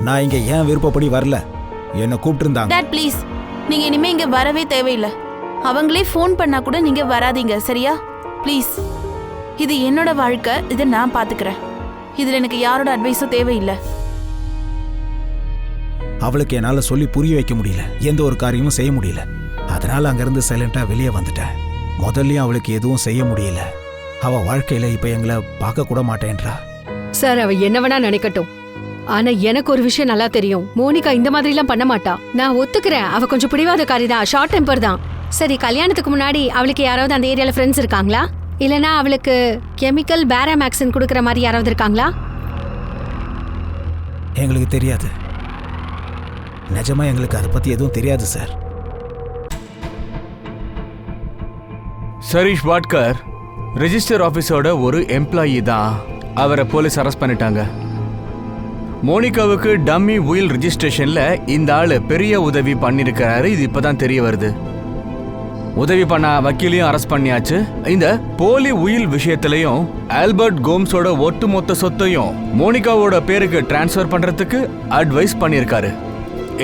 நான் இங்க ஏன் விருப்பப்படி வரல, என்ன கூப்பிட்டு இருந்தாங்க. டாட் ப்ளீஸ், நீங்க இனிமே இங்க வரவே தேவையில்லை. அவங்களே ஃபோன் பண்ணா கூட நீங்க வராதீங்க, சரியா? ப்ளீஸ். இது என்னோட வாழ்க்கை, இதை நான் பாத்துக்கிறேன். இதுல எனக்கு யாரோட அட்வைஸும் தேவையில்லை. அவளுக்கு என்னால சொல்லி புரிய வைக்க முடியல, எந்த ஒரு காரியமும் செய்ய முடியல. அதனால அங்கிருந்து சைலண்டா வெளியே வந்துட்டேன். முதல்லயும் அவளுக்கு எதுவும் செய்ய முடியல. அவ வாழ்க்கையில இப்ப எங்களை பார்க்க கூட மாட்டேன்றா. சார், அவ என்ன வேணா நினைக்கட்டும். ஆனா எனக்கு ஒரு விஷயம் நல்லா தெரியும், மோனிகா இந்த மாதிரி எல்லாம் பண்ண மாட்டா. நான் ஒத்துக்கிறேன், அவ கொஞ்சம் பிடிவாதக்காரி தான், ஷார்ட் டெம்பர் தான். சரி, கல்யாணத்துக்கு முன்னாடி அவளுக்கு யாராவது அந்த ஏரியால ஃப்ரெண்ட்ஸ் இருக்காங்களா? இல்லனா அவளுக்கு கெமிக்கல் பேராமேக்சின் கொடுக்கற மாதிரி யாராவது இருக்காங்களா? எங்களுக்கு தெரியாது. நிஜமா எங்களுக்கு அதை பத்தி எதுவும் தெரியாது சார். சரீஷ் வாட்கர் ரெஜிஸ்டர் ஆபீஸோட ஒரு எம்ப்ளாயி தான். அவரை போலீஸ் அரெஸ்ட் பண்ணிட்டாங்க. மோனிகாவுக்கு டம்மி உயில் ரெஜிஸ்ட்ரேஷன்ல இந்த ஆளு பெரிய உதவி பண்ணிருக்காரு. இது இப்பதான் தெரிய வருது. உதவி பண்ண வக்கீலையும் அரெஸ்ட் பண்ணியாச்சு. இந்த போலி உயில் விஷயத்திலையும் ஆல்பர்ட் கோம்ஸோட ஒட்டுமொத்த சொத்தையும் மோனிகாவோட பேருக்கு டிரான்ஸ்ஃபர் பண்றதுக்கு அட்வைஸ் பண்ணிருக்காரு.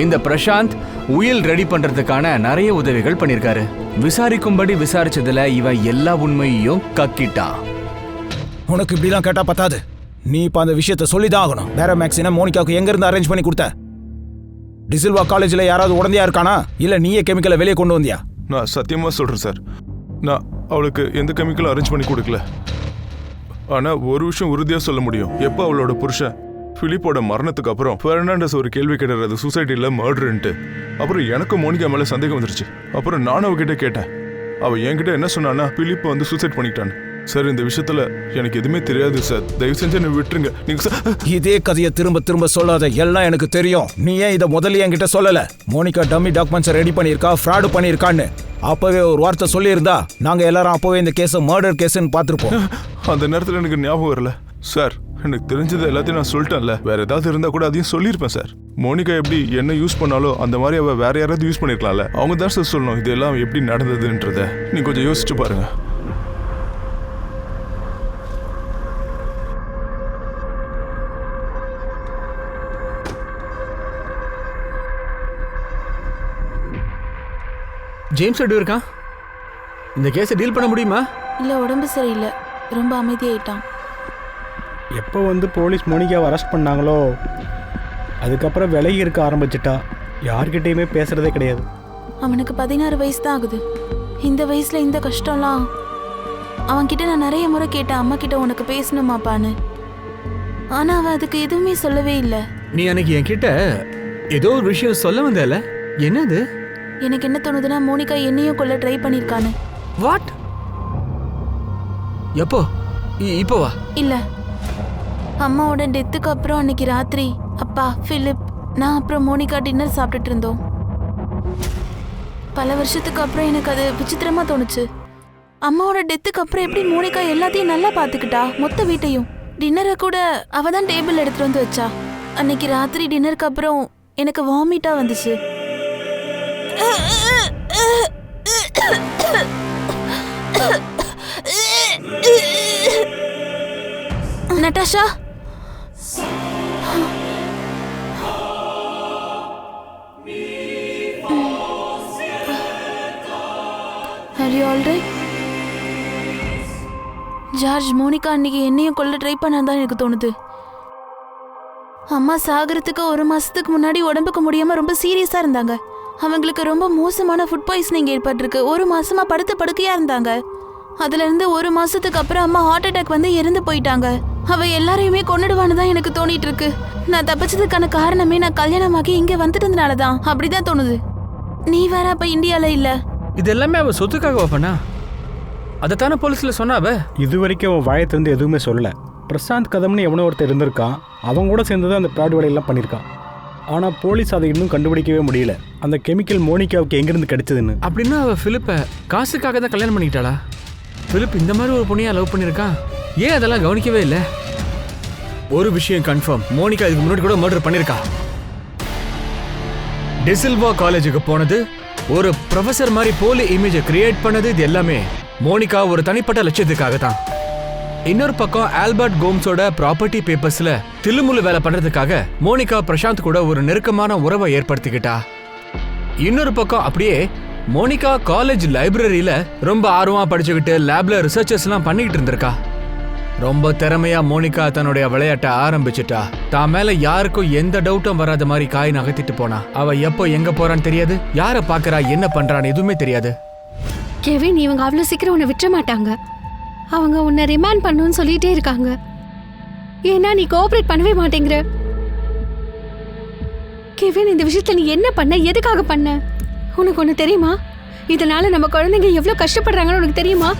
இந்த பிரசாந்த் உயில் ரெடி பண்றதுக்கான நிறைய உதவிகள் பண்ணிருக்காரு. விசாரிக்கும்படி விசாரிச்சதுல இவன் எல்லா உண்மையையும் கக்கிட்டான். உனக்கு இப்படிலாம் கேட்டா பத்தாது. நீ இப்ப அந்த விஷயத்த சொல்லிதான் ஆகணும். பேராமேக்சினை மோனிகாவுக்கு எங்க இருந்து அரேஞ்ச் பண்ணி கொடுத்த? டிசில்வா காலேஜ்ல யாராவது உடந்தையா இருக்கானா, இல்ல நீயே கெமிக்கலை வெளியே கொண்டு வந்தியா? நான் சத்தியமா சொல்றேன் சார், நான் அவளுக்கு எந்த கெமிக்கலும் அரேஞ்ச் பண்ணி கொடுக்கல. ஆனா ஒரு விஷயம் உறுதியா சொல்ல முடியும், எப்போ அவளோட புருஷன் பிலிப்போட மரணத்துக்கு அப்புறம் பெர்னாண்டஸ் ஒரு கேள்வி கேட்டது சூசைட் இல்ல மர்டர்ன்ட்டு. அப்புறம் எனக்கு மோனிகா மேல சந்தேகம் வந்துருச்சு. அப்புறம் நானும் அவகிட்ட கேட்டேன். அவ என்கிட்ட என்ன சொன்னான்னா, பிலிப் வந்து சூசைட் பண்ணிட்டான். சார், இந்த விஷயத்துல எனக்கு எதுவுமே தெரியாது சார், தயவு செஞ்சு என்ன விட்டுருங்க. நீங்க இதே கதையை திரும்ப திரும்ப சொல்லாத, எல்லாம் எனக்கு தெரியும். நீ ஏன் இதை முதல்ல என்கிட்ட சொல்லல? மோனிகா டம்மி டாக்குமெண்ட்ஸ் ரெடி பண்ணியிருக்கா, ஃப்ராடு பண்ணியிருக்கான்னு அப்பவே ஒரு வார்த்தை சொல்லியிருந்தா நாங்க எல்லாரும் அப்பவே இந்த கேஸை மர்டர் கேஸ்ன்னு பார்த்துருப்போம். அந்த நேரத்தில் எனக்கு ஞாபகம் வரல சார். எனக்கு தெரிஞ்சது எல்லாத்தையும் நான் சொல்லிட்டேன்ல. வேற ஏதாவது இருந்தா கூட அதையும் சொல்லியிருப்பேன் சார். மோனிகா எப்படி என்ன யூஸ் பண்ணாலோ அந்த மாதிரி அவ வேற யாராவது யூஸ் பண்ணிருக்கலாம்ல. அவங்க தான் சார் சொல்லணும் இதெல்லாம் எப்படி நடந்ததுன்றத. நீ கொஞ்சம் யோசிச்சு பாருங்க. ஜேம்ஸ் எப்படி இருக்கான்? இந்த கேஸை டீல் பண்ண முடியுமா? இல்ல, உடம்பு சரியில்லை, ரொம்ப அமைதியாயிட்டான். எப்போ வந்து போலீஸ் மோனிகாவை அரெஸ்ட் பண்ணாங்களோ அதுக்கப்புறம் விலகி இருக்க ஆரம்பிச்சிட்டா. யார்கிட்டையுமே பேசுறதே கிடையாது. அவனுக்கு 16 வயசு தான் ஆகுது. இந்த வயசுல இந்த கஷ்டம்லாம் அவன்கிட்ட நான் நிறைய முறை கேட்டேன், அம்மா கிட்ட உனக்கு பேசணுமாப்பான்னு. ஆனா அவன் அதுக்கு எதுவுமே சொல்லவே இல்லை. நீ அன்னைக்கு என்கிட்ட ஏதோ ஒரு விஷயம் சொல்ல வந்தல, என்னது? எனக்கு என்ன தோணுதுன்னா, மோனிகா என்னையும் கொல்ல ட்ரை பண்ணிருக்கானு. வாட்? எப்போ? இப்போ வா. இல்ல, அம்மாவோட டெத்துக்கு அப்புறம் அன்னைக்கு ராத்திரி அப்பா, பிலிப், நான் அப்புறம் மோனிகா டின்னர் சாப்பிட்டுட்டு இருந்தோம். பல வருஷத்துக்கு அப்புறம் எனக்கு அது விசித்திரமா தோணுச்சு. அம்மாவோட டெத்துக்கு அப்புறம் எப்படி மோனிகா எல்லாத்தையும் நல்லா பாத்துக்கிட்டா, மொத்த வீட்டையும். டின்னரை கூட அவ தான் டேபிள் எடுத்துட்டு வந்து வச்சா. அன்னைக்கு ராத்திரி டின்னருக்கு அப்புறம் எனக்கு வாமிட்டா வந்துச்சு. Natasha, are you all right? George, Monica அன்னைக்கு என்னையும் கொல்ல ட்ரை பண்ணாதான் எனக்கு தோணுது. அம்மா சாகறதுக்கு 1 மாசத்துக்கு முன்னாடி உடம்புக்கு முடியாம ரொம்ப சீரியஸா இருந்தாங்க. அவங்களுக்கு ரொம்ப மோசமான ஃபுட் பாய்சனிங் ஏற்பட்டிருக்கு. 1 மாசமா படுத்து படுக்கையா இருந்தாங்க. அதுல இருந்து 1 மாசத்துக்கு அப்புறம் அம்மா ஹார்ட் அட்டாக் வந்து இறந்து போயிட்டாங்க. அவ எல்லாரையுமே கொன்னுடுவான்னு தான் எனக்கு தோணிட்டு இருக்கு. நான் தப்பிச்சதுக்கான காரணமே நான் கல்யாணமாக்கி இங்க வந்துட்டதுனாலதான். அப்படிதான் தோணுது. நீ வேற அப்ப இந்தியால இல்ல. இது எல்லாமே அவ சொத்துக்காக பண்ணா? அதைத்தானே போலீஸ்ல சொன்னாவ. இது வரைக்கும் அவன் வாயத்திலிருந்து எதுவுமே சொல்லல. பிரசாந்த் கதம்னு எவனோ ஒருத்தர் இருந்திருக்கான். அவங்க கூட சேர்ந்து அந்த ப்ராட் வேலையெல்லாம் பண்ணியிருக்கான். ஆனால் போலீஸ் அதை இன்னும் கண்டுபிடிக்கவே முடியல, அந்த கெமிக்கல் மோனிகாவுக்கு எங்கேருந்து கிடைச்சதுன்னு. அப்படின்னா அவள் ஃபிலிப்பை காசுக்காக தான் கல்யாணம் பண்ணிக்கிட்டாளா? ஃபிலிப் இந்த மாதிரி ஒரு பொண்ணையா லவ் பண்ணியிருக்கான்? ஏன் அதெல்லாம் கவனிக்கவே இல்லை? ஒரு விஷயம் கன்ஃபார்ம், மோனிகா இதுக்கு முன்னாடி கூட மர்டர் பண்ணியிருக்கா. டிசில்வா காலேஜுக்கு போனது, ஒரு ப்ரொஃபசர் மாதிரி போலி இமேஜை கிரியேட் பண்ணது, இது எல்லாமே மோனிகா ஒரு தனிப்பட்ட லட்சியத்துக்காக தான். இன்னொரு பக்கம் ஆல்பர்ட் கோம்ஸோட ப்ராப்பர்ட்டி பேப்பர்ஸ்ல தில்லுமுள்ளு வேலை பண்றதுக்காக மோனிகா பிரசாந்த் கூட ஒரு நெருக்கமான உறவை ஏற்படுத்திக்கிட்டா. இன்னொரு பக்கம் அப்படியே மோனிகா காலேஜ் லைப்ரரியில ரொம்ப ஆர்வமா படிச்சுக்கிட்டு லேப்ல ரிசர்ச்சர்ஸ் எல்லாம் பண்ணிக்கிட்டு இருந்திருக்கா. ரொம்ப திறமையா மோனிகா தன்னுடைய விளையாட்டை ஆரம்பிச்சுட்டா. தான் மேல யாருக்கும் எந்த டவுட்டும் வராத மாதிரி காய் நகர்த்திட்டு போனா. அவ எப்போ எங்க போறான்னு தெரியாது, யார பாக்குறா, என்ன பண்றான்னு எதுவுமே தெரியாது. கெவின், இவங்க அவ்வளவு சீக்கிரம் உன்னை விட்டுற மாட்டாங்க. அவங்க உன்னை ரிமாண்ட் பண்ணணும்னு சொல்லிட்டே இருக்காங்க. ஏன்னா நீ கோஆபரேட் பண்ணவே மாட்டேங்கிற. கெவின், இந்த விஷயத்துல நீ என்ன பண்ண, எதுக்காக பண்ண? உனக்கு ஒண்ணு தெரியுமா? இதனால நம்ம குழந்தைங்க எவ்வளவு கஷ்டப்படுறாங்கன்னு உனக்கு தெரியுமா?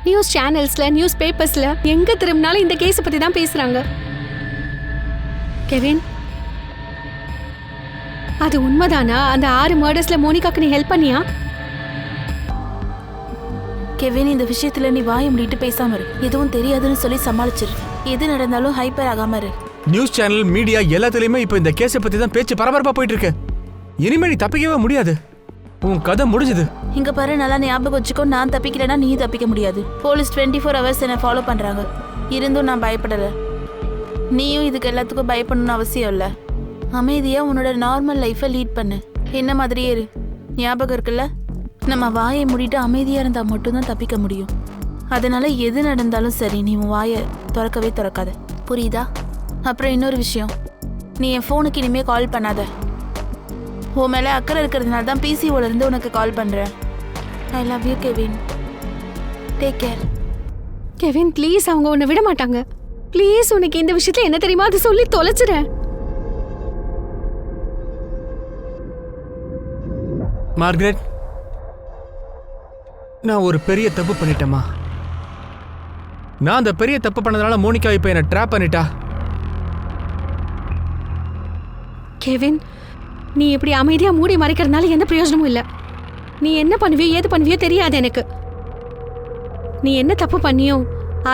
நியூஸ் சேனல்ஸ்ல, நியூஸ் பேப்பர்ஸ்ல எங்க திரும்பினாலும் இந்த கேஸ் பத்தி தான் பேசுறாங்க. கெவின், அது உண்மைதானா? அந்த 6 மர்டர்ஸ்ல மோனிகாக்கு நீ ஹெல்ப் பண்ணியா? கெவின், இந்த விஷயத்துல நீ வாயை மூடிட்டு பேசாம இரு. எதுவும் தெரியாதுன்னு சொல்லி சமாளிச்சிரு. எது நடந்தாலும் ஹைப்பர் ஆகாம இரு. நியூஸ் சேனல், மீடியா எல்லாத்துலயுமே இப்ப இந்த கேஸை பத்தி தான் பேச்சு பரபரப்பா போயிட்டு இருக்கு. இனிமே நீ தப்பிக்கவே முடியாது. உன் கதை முடிஞ்சது. இங்க பாரு, நல்லா ஞாபகம் வச்சுக்கோ. நான் தப்பிக்கலன்னா நீ தப்பிக்க முடியாது. போலீஸ் 24 ஹவர்ஸ் என்ன ஃபாலோ பண்றாங்க. இருந்தும் நான் பயப்படல. நீயும் இதுக்கு எல்லாத்துக்கும் பயப்படணும்னு அவசியம் இல்லை. அமைதியா உன்னோட நார்மல் லைஃபை லீட் பண்ணு. என்ன மாதிரியே இரு. ஞாபகம் இருக்குல்ல, நம்ம வாயை மூடிட்டு அமைதியா இருந்தா மட்டும்தான் தப்பிக்க முடியும். அதனால எது நடந்தாலும் சரி, நீ உன் வாயை திறக்கவே திறக்காத. புரியுதா? அப்புறம் இன்னொரு விஷயம், நீ என் ஃபோனுக்கு இனிமே கால் பண்ணாத. உன் மேலே அக்கறை இருக்கிறதுனால தான் பிசிஓல இருந்து உனக்கு கால் பண்றேன். I love you Kevin. Take care. Kevin please, அவங்க உன்னை விட மாட்டாங்க. ப்ளீஸ், உனக்கு இந்த விஷயத்துல என்ன தெரியுமா, அதை சொல்லி தொலைச்சிட. மார்கரெட், நான் ஒரு பெரிய தப்பு பண்ணிட்டேமா. நான் அந்த பெரிய தப்பு பண்ணதுனால மோனிகா இப்ப என்ன ட்ராப் பண்ணிட்டா. கெவின், நீ இப்படி அமைதியா மூடி மறைக்கிறதுனால எந்த பிரயோஜனமும் இல்லை. நீ என்ன பண்ணுவியோ ஏது பண்ணுவியோ தெரியாது எனக்கு. நீ என்ன தப்பு பண்ணியோ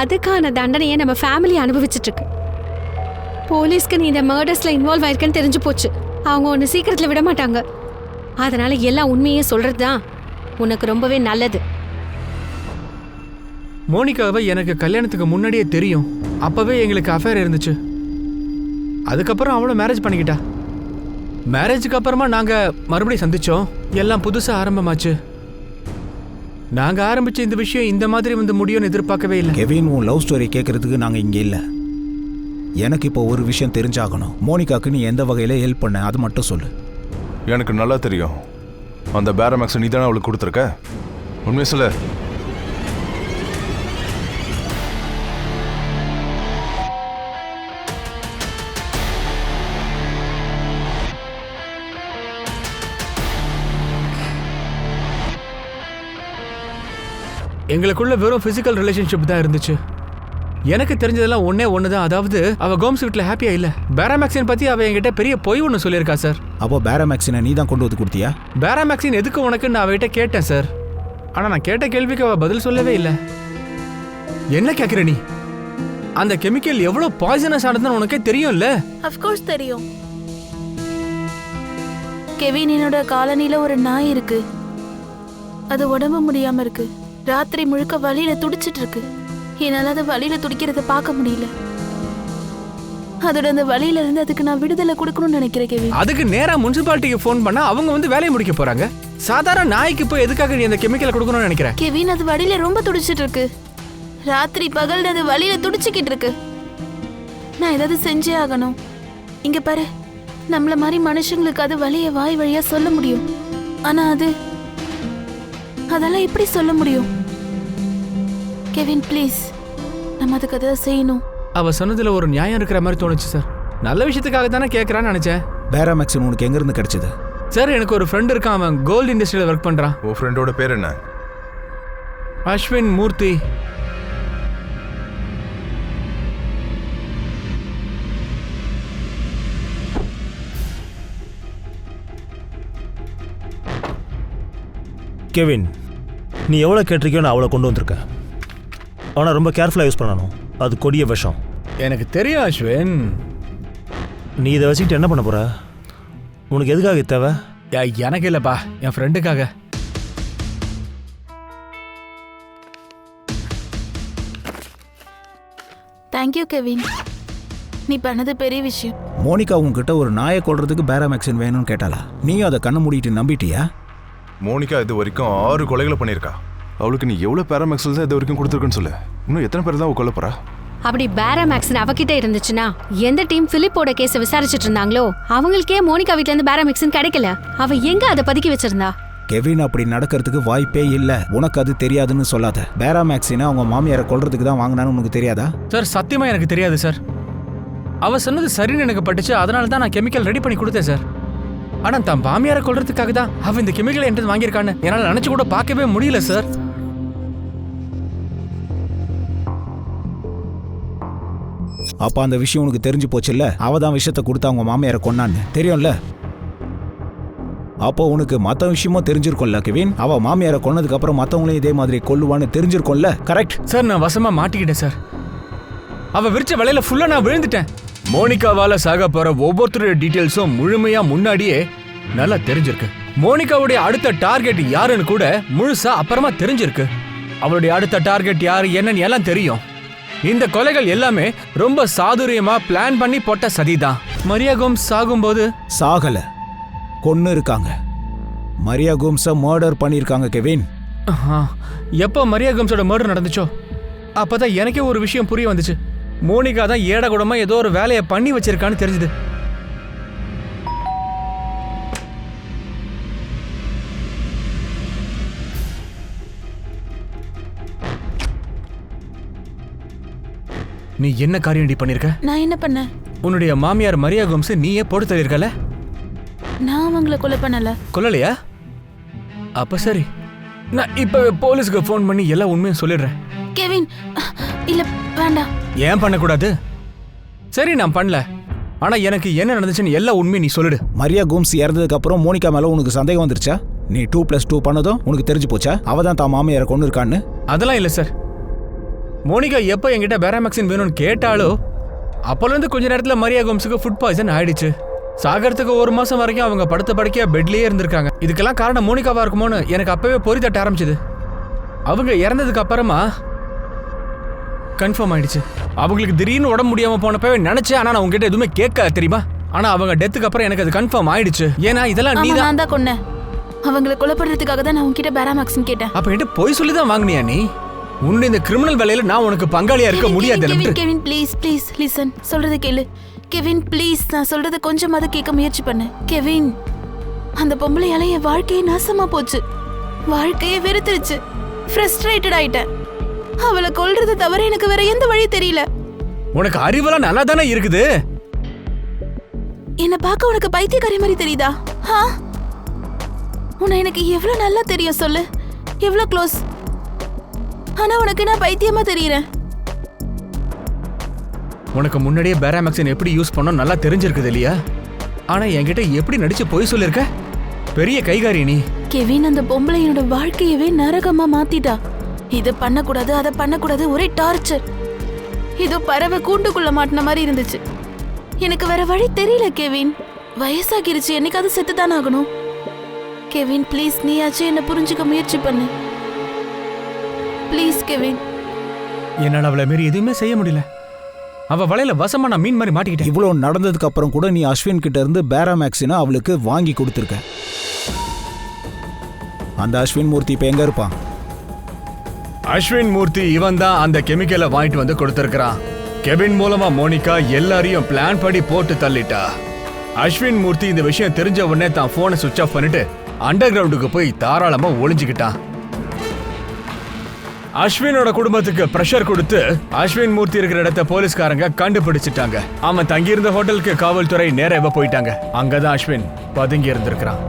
அதுக்கான தண்டனையை நம்ம ஃபேமிலி அனுபவிச்சுட்டு இருக்கு. போலீஸ்க்கு நீ இந்த மர்டர்ஸ்ல இன்வால்வ் ஆயிருக்கன்னு தெரிஞ்சு போச்சு. அவங்க ஒன்று சீக்கிரத்தில் விட மாட்டாங்க. அதனால எல்லா உண்மையே சொல்றது தான் உனக்கு ரொம்பவே நல்லது. மோனிகாவை எனக்கு கல்யாணத்துக்கு முன்னாடியே தெரியும். அப்பவே எங்களுக்கு அஃபேர் இருந்துச்சு. அதுக்கப்புறம் அவளும் மேரேஜ் பண்ணிக்கிட்டா. மேரேஜுக்கு அப்புறமா நாங்க மறுபடியும் சந்திச்சோம். எல்லாம் புதுசா ஆரம்பமாச்சு. நாங்க ஆரம்பிச்ச இந்த விஷயம் இந்த மாதிரி வந்து முடியும்னு எதிர்பார்க்கவே இல்லை. கெவின், உன் லவ் ஸ்டோரி கேட்கறதுக்கு நாங்க இங்க இல்ல. எனக்கு இப்போ ஒரு விஷயம் தெரிஞ்சாகணும். மோனிகாக்கு நீ எந்த வகையில ஹெல்ப் பண்ண, அது மட்டும் சொல்லு. எனக்கு நல்லா தெரியும். அந்த பேரமேக்ஸ் நீ தானே அவளுக்கு கொடுத்துருக்க. உண்மையை சொல்ல. எங்களுக்குள்ள வெறும் பிசிக்கல் ரிலேஷன்ஷிப் தான் இருந்துச்சு. எனக்கு தெரிஞ்சதெல்லாம் ஒன்று தான். அதாவது அவ கோம்ஸ் வீட்டில் ஹாப்பியா இல்லை. பேராமேக்சின் பத்தி அவ என்கிட்ட பெரிய பொய் ஒன்று சொல்லியிருக்கா சார். அப்போ பேரமேக்சினை நீ தான் கொண்டு வந்து கொடுத்தியா? பேராமேக்சின் எதுக்கு உனக்கு நான் அவகிட்ட கேட்டேன் சார். ஆனால் நான் கேட்ட கேள்விக்கு அவ பதில் சொல்லவே இல்லை. என்ன கேட்குற நீ? அந்த கெமிக்கல் எவ்வளோ பாய்சனஸ் ஆனதுன்னு உனக்கே தெரியும்ல? அஃப்கோர்ஸ் தெரியும். கெவின், என்னோட காலனில ஒரு நாய் இருக்கு. அது உடம்பு முடியாம இருக்கு. ராத்திரி முழுக்க வலியில துடிச்சிட்டு இருக்கு. என்னால அது வலியில துடிக்கிறத பார்க்க முடியல. அதோட அந்த வலியில இருந்து அதுக்கு நான் விடுதலை கொடுக்கணும்னு நினைக்கிறேன் கெவின். அதுக்கு நேரா முனிசிபாலிட்டிக்கு ஃபோன் பண்ணா அவங்க வந்து வேலையை முடிக்க போறாங்க. சாதாரண நாய்க்கு போய் எதுக்காக நீ அந்த கெமிக்கலை கொடுக்கணும்னு நினைக்கிற? கெவின், அது வலியில ரொம்ப துடிச்சிட்டு இருக்கு. ராத்திரி பகல் அது வலியில துடிச்சுக்கிட்டு இருக்கு. நான் ஏதாவது செஞ்சே ஆகணும். இங்க பாரு, நம்மள மாதிரி மனுஷங்களுக்கு அது வலிய வாய் வழியா சொல்ல முடியும். ஆனா அதெல்லாம் எப்படி சொல்ல முடியும்? கெவின் ப்ளீஸ், நம்ம அதுக்கு அதை செய்யணும். அவ சொன்னதுல ஒரு நியாயம் இருக்கிற மாதிரி தோணுச்சு சார். நல்ல விஷயத்துக்காக தானே கேட்கறான்னு நினைச்சேன். பேரமேக்சின் உனக்கு எங்க இருந்து கிடைச்சது? சார், எனக்கு ஒரு ஃப்ரெண்ட் இருக்கான். அவன் கோல்டு இண்டஸ்ட்ரியில ஒர்க் பண்றான். உன் ஃப்ரெண்டோட பேர் என்ன? அஸ்வின் மூர்த்தி. கெவின், நீ எவ்வளோ கேட்டிருக்கியோ நான் அவ்வளோ கொண்டு வந்திருக்கேன். ஆனால் ரொம்ப கேர்ஃபுல்லாக யூஸ் பண்ணணும். அது கொடிய விஷம். எனக்கு தெரியும் அஸ்வின். நீ இதை வச்சுக்கிட்டு என்ன பண்ண போற? உனக்கு எதுக்காக இது தேவை? எனக்கு இல்லைப்பா, என் ஃப்ரெண்டுக்காக. தேங்க்யூ கெவின், நீ பண்ணது பெரிய விஷயம். மோனிகா உன்கிட்ட ஒரு நாயை கொல்றதுக்கு பேரமேக்சின் வேணும்னு கேட்டாளா? நீயும் அதை கண்ணை மூடிட்டு நம்பிட்டியா? மோனிகா இது வரைக்கும் 6 கொலைகளை பண்ணியிருக்கா. அவளுக்கு நீ எவ்வளவு பேராமேக்ஸில் தான் இது வரைக்கும் கொடுத்துருக்குன்னு சொல்லு. இன்னும் எத்தனை பேர் தான் அவ கொல்ல போறா? அப்படி பேராமேக்ஸின் அவகிட்ட இருந்துச்சுன்னா எந்த டீம் பிலிப்போட கேஸை விசாரிச்சுட்டு இருந்தாங்களோ அவங்களுக்கே மோனிகா வீட்ல இருந்து பேராமேக்ஸின் கிடைக்கல. அவ எங்க அதை பதுக்கி வச்சிருந்தா? கெவின், அப்படி நடக்கிறதுக்கு வாய்ப்பே இல்ல. உனக்கு அது தெரியாதுன்னு சொல்லாத. பேராமேக்ஸினை அவங்க மாமியாரை கொல்றதுக்கு தான் வாங்கினான்னு உனக்கு தெரியாதா? சார் சத்தியமா எனக்கு தெரியாது சார். அவ சொன்னது சரின்னு எனக்கு பட்டுச்சு, அதனால தான் நான் கெமிக்கல் ரெடி பண்ணி கொடுத்தேன் சார். ஆனா தான் மாமியாரை கொல்றதுக்காக தான் அவ இந்த கெமிக்கல் என்கிட்ட வாங்கியிருக்கான்னு என்னால நினைச்சு கூட பார்க்கவே முடியல சார். அப்ப அந்த விஷயம் உனக்கு தெரிஞ்சு போச்சுல்ல? அவ தான் விஷயத்தை கொடுத்து அவங்க மாமியாரை கொன்னான்னு தெரியும்ல? அப்போ உனக்கு மற்ற விஷயமும் தெரிஞ்சிருக்கும்ல கெவின்? அவ மாமியாரை கொன்னதுக்கு அப்புறம் மற்றவங்களையும் இதே மாதிரி கொல்லுவான்னு தெரிஞ்சிருக்கும்ல? கரெக்ட் சார், நான் வசமா மாட்டிக்கிட்டேன் சார். அவ விரிச்ச வேலையில ஃபுல்லா நான் விழுந்துட்டேன். மோனிகாவால சாக போற ஒவ்வொருத்தருடைய டீடைல்ஸும் முழுமையா முன்னாடியே நல்லா தெரிஞ்சிருக்கு. மோனிகாவுடைய அடுத்த டார்கெட் யாருன்னு கூட முழுசா அப்புறமா தெரிஞ்சிருக்கு. அவளுடைய அடுத்த டார்கெட் யாரு என்னன்னு எல்லாம் தெரியும். இந்த கொலைகள் எல்லாமே ரொம்ப சாதுரியமா பிளான் பண்ணி போட்ட சதிதான். மரியா கோம்ஸ் சாகும்போது சாகல, கொன்னு இருக்காங்க. மரியா கோம்ஸை மர்டர் பண்ணியிருக்காங்க கெவின். எப்போ மரியா கோம்ஸோட மர்டர் நடந்துச்சோ அப்பதான் எனக்கே ஒரு விஷயம் புரிய வந்துச்சு. மோனிகா தான் ஏடகுடமா ஏதோ ஒரு வேலையை பண்ணி வச்சிருக்கான்னு தெரிஞ்சுது. நீ என்ன காரியம் பண்ணிருக்க? நான் என்ன பண்ணேன்? உன்னுடைய மாமியார் மரியா கோம்ஸ் நீயே போட்டு தள்ளிருக்கல? நான் அவங்கள கொலை பண்ணல. கொல்லலையா? அப்ப சரி, நான் இப்ப போலீஸ்க்கு ஃபோன் பண்ணி எல்லா உண்மையும் சொல்லிடுறேன். கெவின், இல்ல வேண்டாம். ஏன் பண்ணக்கூடாது? சரி, நான் பண்ணல. ஆனா எனக்கு என்ன நடந்துச்சுன்னு எல்லா உண்மையும் நீ சொல்லிடு. மரியா கோம்ஸ் இறந்ததுக்கு அப்புறம் மோனிகா மேல உனக்கு சந்தேகம் வந்துருச்சா? நீ 2+2 பண்ணதும் உனக்கு தெரிஞ்சு போச்சா அவ தான் தான் மாமியாரை கொண்டு இருக்கான்னு? அதெல்லாம் இல்ல சார். மோனிகா எப்போ என்கிட்ட பேராமேக்சின் வேணும்னு கேட்டாலோ அப்போலேருந்து கொஞ்ச நேரத்தில் மரியா கோம்ஸுக்கு ஃபுட் பாய்சன் ஆயிடுச்சு. சாகறதுக்கு 1 மாசம் வரைக்கும் அவங்க படுத்த படுக்கையா பெட்லயே இருந்திருக்காங்க. இதுக்கெல்லாம் காரணம் மோனிகாவா இருக்குமோன்னு எனக்கு அப்பவே பொறி தட்ட ஆரம்பிச்சது. அவங்க இறந்ததுக்கு அப்புறமா கன்ஃபார்ம் ஆயிடுச்சு. அவங்களுக்கு திடீர்னு உடம்பு முடியாம போனப்பவே நினைச்சேன், ஆனா நான் உங்ககிட்ட எதுவுமே கேட்க தெரியுமா? ஆனா அவங்க டெத்துக்கு அப்புறம் எனக்கு அது கன்ஃபார்ம் ஆயிடுச்சு. ஏன்னா இதெல்லாம் நீ நான் தான் கொன்னேன். அவங்களை கொலை பண்றதுக்காக தான் நான் உங்ககிட்ட பேராமேக்சின் கேட்டேன். அப்ப என்கிட்ட போய் சொல்லி தான் வாங்குனியா நீ? உன்னுடைய இந்த கிரிமினல் வேலையில நான் உனக்கு பங்காளியா இருக்க முடியாது. கெவின் ப்ளீஸ் ப்ளீஸ் லிசன், சொல்றது கேளு. கெவின் ப்ளீஸ், நான் சொல்றது கொஞ்சமாவது கேட்க முயற்சி பண்ணு. கெவின், அந்த பொம்பளையால என் வாழ்க்கையே நாசமா போச்சு. வாழ்க்கையே வெறுத்துருச்சு. ஃப்ரஸ்ட்ரேட்டட் ஆயிட்டேன். அவளை கொல்றது தவிர எனக்கு வேற எந்த வழி தெரியல. உனக்கு அறிவெல்லாம் நல்லா தானே இருக்குது. என்ன பார்க்க உனக்கு பைத்தியக்காரி மாதிரி தெரியுதா? உன்னை எனக்கு எவ்வளவு நல்லா தெரியும் சொல்லு, எவ்வளவு க்ளோஸ். ஆனா உனக்கு நான் பைத்தியமா தெரியறேன். உனக்கு முன்னாடியே பேராமேக்சின் எப்படி யூஸ் பண்ணணும் நல்லா தெரிஞ்சிருக்குது இல்லையா? ஆனா என்கிட்ட எப்படி நடிச்சு போய் சொல்லிருக்க? பெரிய கைகாரி நீ. கெவின், அந்த பொம்பளை என்னோட வாழ்க்கையவே நரகமா மாத்திட்டா. இதை பண்ணக்கூடாது, அதை பண்ணக்கூடாது, ஒரே டார்ச்சர். இதோ பறவை கூண்டுக்குள்ள மாட்டின மாதிரி இருந்துச்சு. எனக்கு வேற வழி தெரியல கெவின். வயசாகிருச்சு, என்னைக்காவது செத்துதானே ஆகணும். கெவின் ப்ளீஸ், நீயாச்சும் என்ன புரிஞ்சுக்க முயற்சி பண்ணு ப்ளீஸ் கெவின். என்னால அவளை மீறி எதுவுமே செய்ய முடியல. அவ வலையில வசமா நான் மீன் மாதிரி மாட்டிக்கிட்டேன். இவ்வளோ நடந்ததுக்கு அப்புறம் கூட நீ அஸ்வின் கிட்ட இருந்து பேராமேக்சினை அவளுக்கு வாங்கி கொடுத்துருக்க. அந்த அஸ்வின் மூர்த்தி இப்ப எங்க இருப்பான்? அஸ்வின் மூர்த்தி இவன் தான் அந்த கெமிக்கலை வாங்கிட்டு வந்து கொடுத்திருக்கிறான். கெவின் மூலமா மோனிகா எல்லாரையும் பிளான் படி போட்டு தள்ளிட்டா. அஸ்வின் மூர்த்தி இந்த விஷயம் தெரிஞ்ச உடனே தான் போனை சுவிட்ச் ஆஃப் பண்ணிட்டு அண்டர் கிரவுண்டுக்கு போய் தாராளமா ஒளிஞ்சுக்கிட்டான். அஸ்வினோட குடும்பத்துக்கு பிரஷர் கொடுத்து அஸ்வின் மூர்த்தி இருக்கிற இடத்த போலீஸ்காரங்க கண்டுபிடிச்சிட்டாங்க. அவன் தங்கியிருந்த ஹோட்டலுக்கு காவல்துறை நேரா போயிட்டாங்க. அங்கதான் அஸ்வின் பதுங்கி இருந்திருக்கிறான்.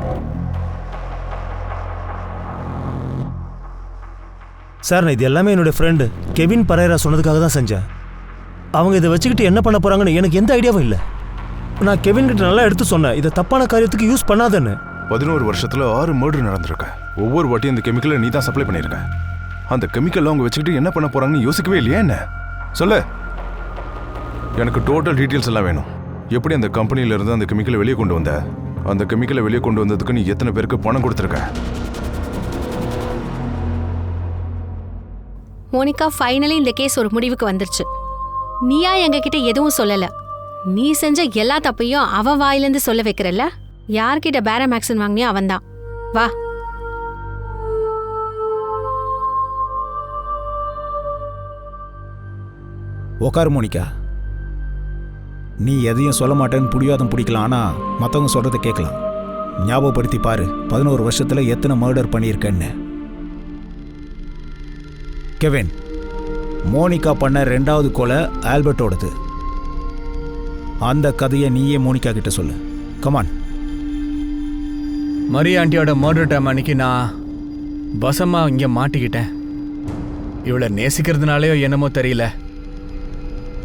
சார், நான் இது எல்லாமே என்னோட ஃப்ரெண்டு கெவின் பரேரா சொன்னதுக்காக தான் செஞ்சேன். அவங்க இதை வச்சுக்கிட்டு என்ன பண்ண போறாங்கன்னு எனக்கு எந்த ஐடியாவும் இல்லை. நான் கெவின் கிட்ட நல்லா எடுத்து சொன்னேன், இதை தப்பான காரியத்துக்கு யூஸ் பண்ணாதேன்னு. 11 வருஷத்துல 6 மர்டர் நடந்திருக்க. ஒவ்வொரு வாட்டியும் இந்த கெமிக்கலை நீ தான் சப்ளை பண்ணியிருக்க. அந்த கெமிக்கல் அவங்க வச்சுக்கிட்டு என்ன பண்ண போறாங்கன்னு யோசிக்கவே இல்லையா என்ன? சொல்லு, எனக்கு டோட்டல் டீட்டெயில்ஸ் எல்லாம் வேணும். எப்படி அந்த கம்பெனில இருந்து அந்த கெமிக்கலை வெளியே கொண்டு வந்த? அந்த கெமிக்கலை வெளியே கொண்டு வந்ததுக்கு நீ எத்தனை பேருக்கு பணம் கொடுத்துருக்க? மோனிகா, ஃபைனலி இந்த கேஸ் ஒரு முடிவுக்கு வந்துருச்சு. நீயா எங்ககிட்ட எதுவும் சொல்லல. நீ செஞ்ச எல்லா தப்பையும் அவ வாயிலிருந்து சொல்ல வைக்கிறல்ல. யார்கிட்ட பேராமேக்சின் வாங்கினியோ அவன்தான். வா. உக்காரு மோனிகா. நீ எதையும் சொல்ல மாட்டேன்னு புடிவாதம் பிடிக்கலாம், ஆனால் மற்றவங்க சொல்கிறத கேட்கலாம். ஞாபகப்படுத்தி பாரு, 11 வருஷத்தில் எத்தனை மர்டர் பண்ணியிருக்கேன்னு. கெவின், மோனிகா பண்ண 2வது கொலை ஆல்பர்ட்டோடது. அந்த கதையை நீயே மோனிகா கிட்ட சொல்லு. கமான். மரியா ஆண்டியோட மர்டர் டைம் அன்னைக்கு நான் வசமா இங்கே மாட்டிக்கிட்டேன். இவளை நேசிக்கிறதுனாலையோ என்னமோ தெரியல,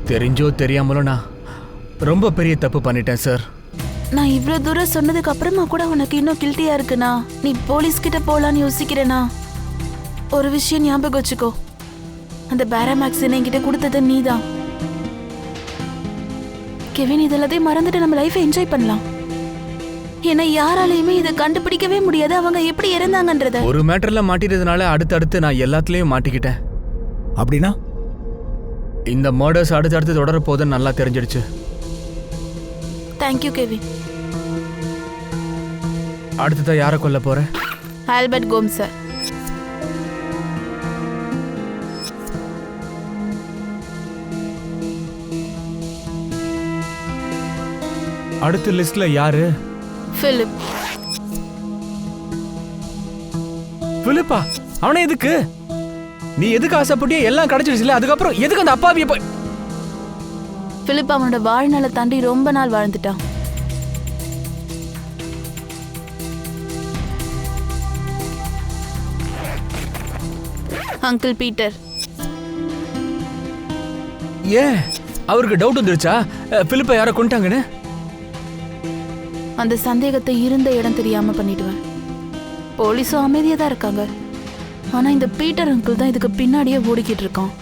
தெரிஞ்சோ தெரியாமலோ நான் ரொம்ப பெரிய தப்பு பண்ணிட்டேன் சார். நான் இவ்ளோ தூரம் சொன்னதுக்கு அப்புறமா கூட உனக்கு இன்னும் கில்ட்டியா இருக்குனா? நீ போலீஸ் கிட்ட போலான்னு யோசிக்கிறேனா? ஒரு விஷயம் ஞாபகம் வச்சுக்கோ, அந்த பேராமேக்ஸினை என்கிட்ட கொடுத்தது நீதான். கெவின், இதெல்லாத்தையும் மறந்துட்டு நம்ம லைஃபை என்ஜாய் பண்ணலாம். ஏன்னா யாராலையுமே இதை கண்டுபிடிக்கவே முடியாது அவங்க எப்படி இறந்தாங்கன்றத. ஒரு மேட்டர்ல மாட்டிட்டதுனால அடுத்தடுத்து நான் எல்லாத்துலயும் மாட்டிக்கிட்டேன். அப்படின்னா இந்த மர்டர்ஸ் அடுத்தடுத்து தொடர போதுன்னு நல்லா தெரிஞ்சிடுச்சு. Thank you Kevin. அடுத்ததா யாரை கொல்ல போற? Albert Gomes sir. அடுத்த லிஸ்ட்ல யாரு? பிலிப். பிலிப்பா? அவனை எதுக்கு? நீ எதுக்கு ஆசைப்பட்டியோ எல்லாம் கிடைச்சிருச்சுல, அதுக்கப்புறம் எதுக்கு அந்த அப்பாவிய போய்? பிலிப் அவனோட வாழ்நாளை தாண்டி ரொம்ப நாள் வாழ்ந்துட்டான். Uncle Peter. ஏன் அவருக்கு டவுட் வந்துருச்சா பிலிப்பை யாரை கொண்டாங்கன்னு? அந்த சந்தேகத்தை இருந்த இடம் தெரியாம பண்ணிடுவேன். போலீஸும் அமைதியா தான் இருக்காங்க, ஆனா இந்த பீட்டர் அங்கிள் தான் இதுக்கு பின்னாடியே ஓடிக்கிட்டு இருக்கான்.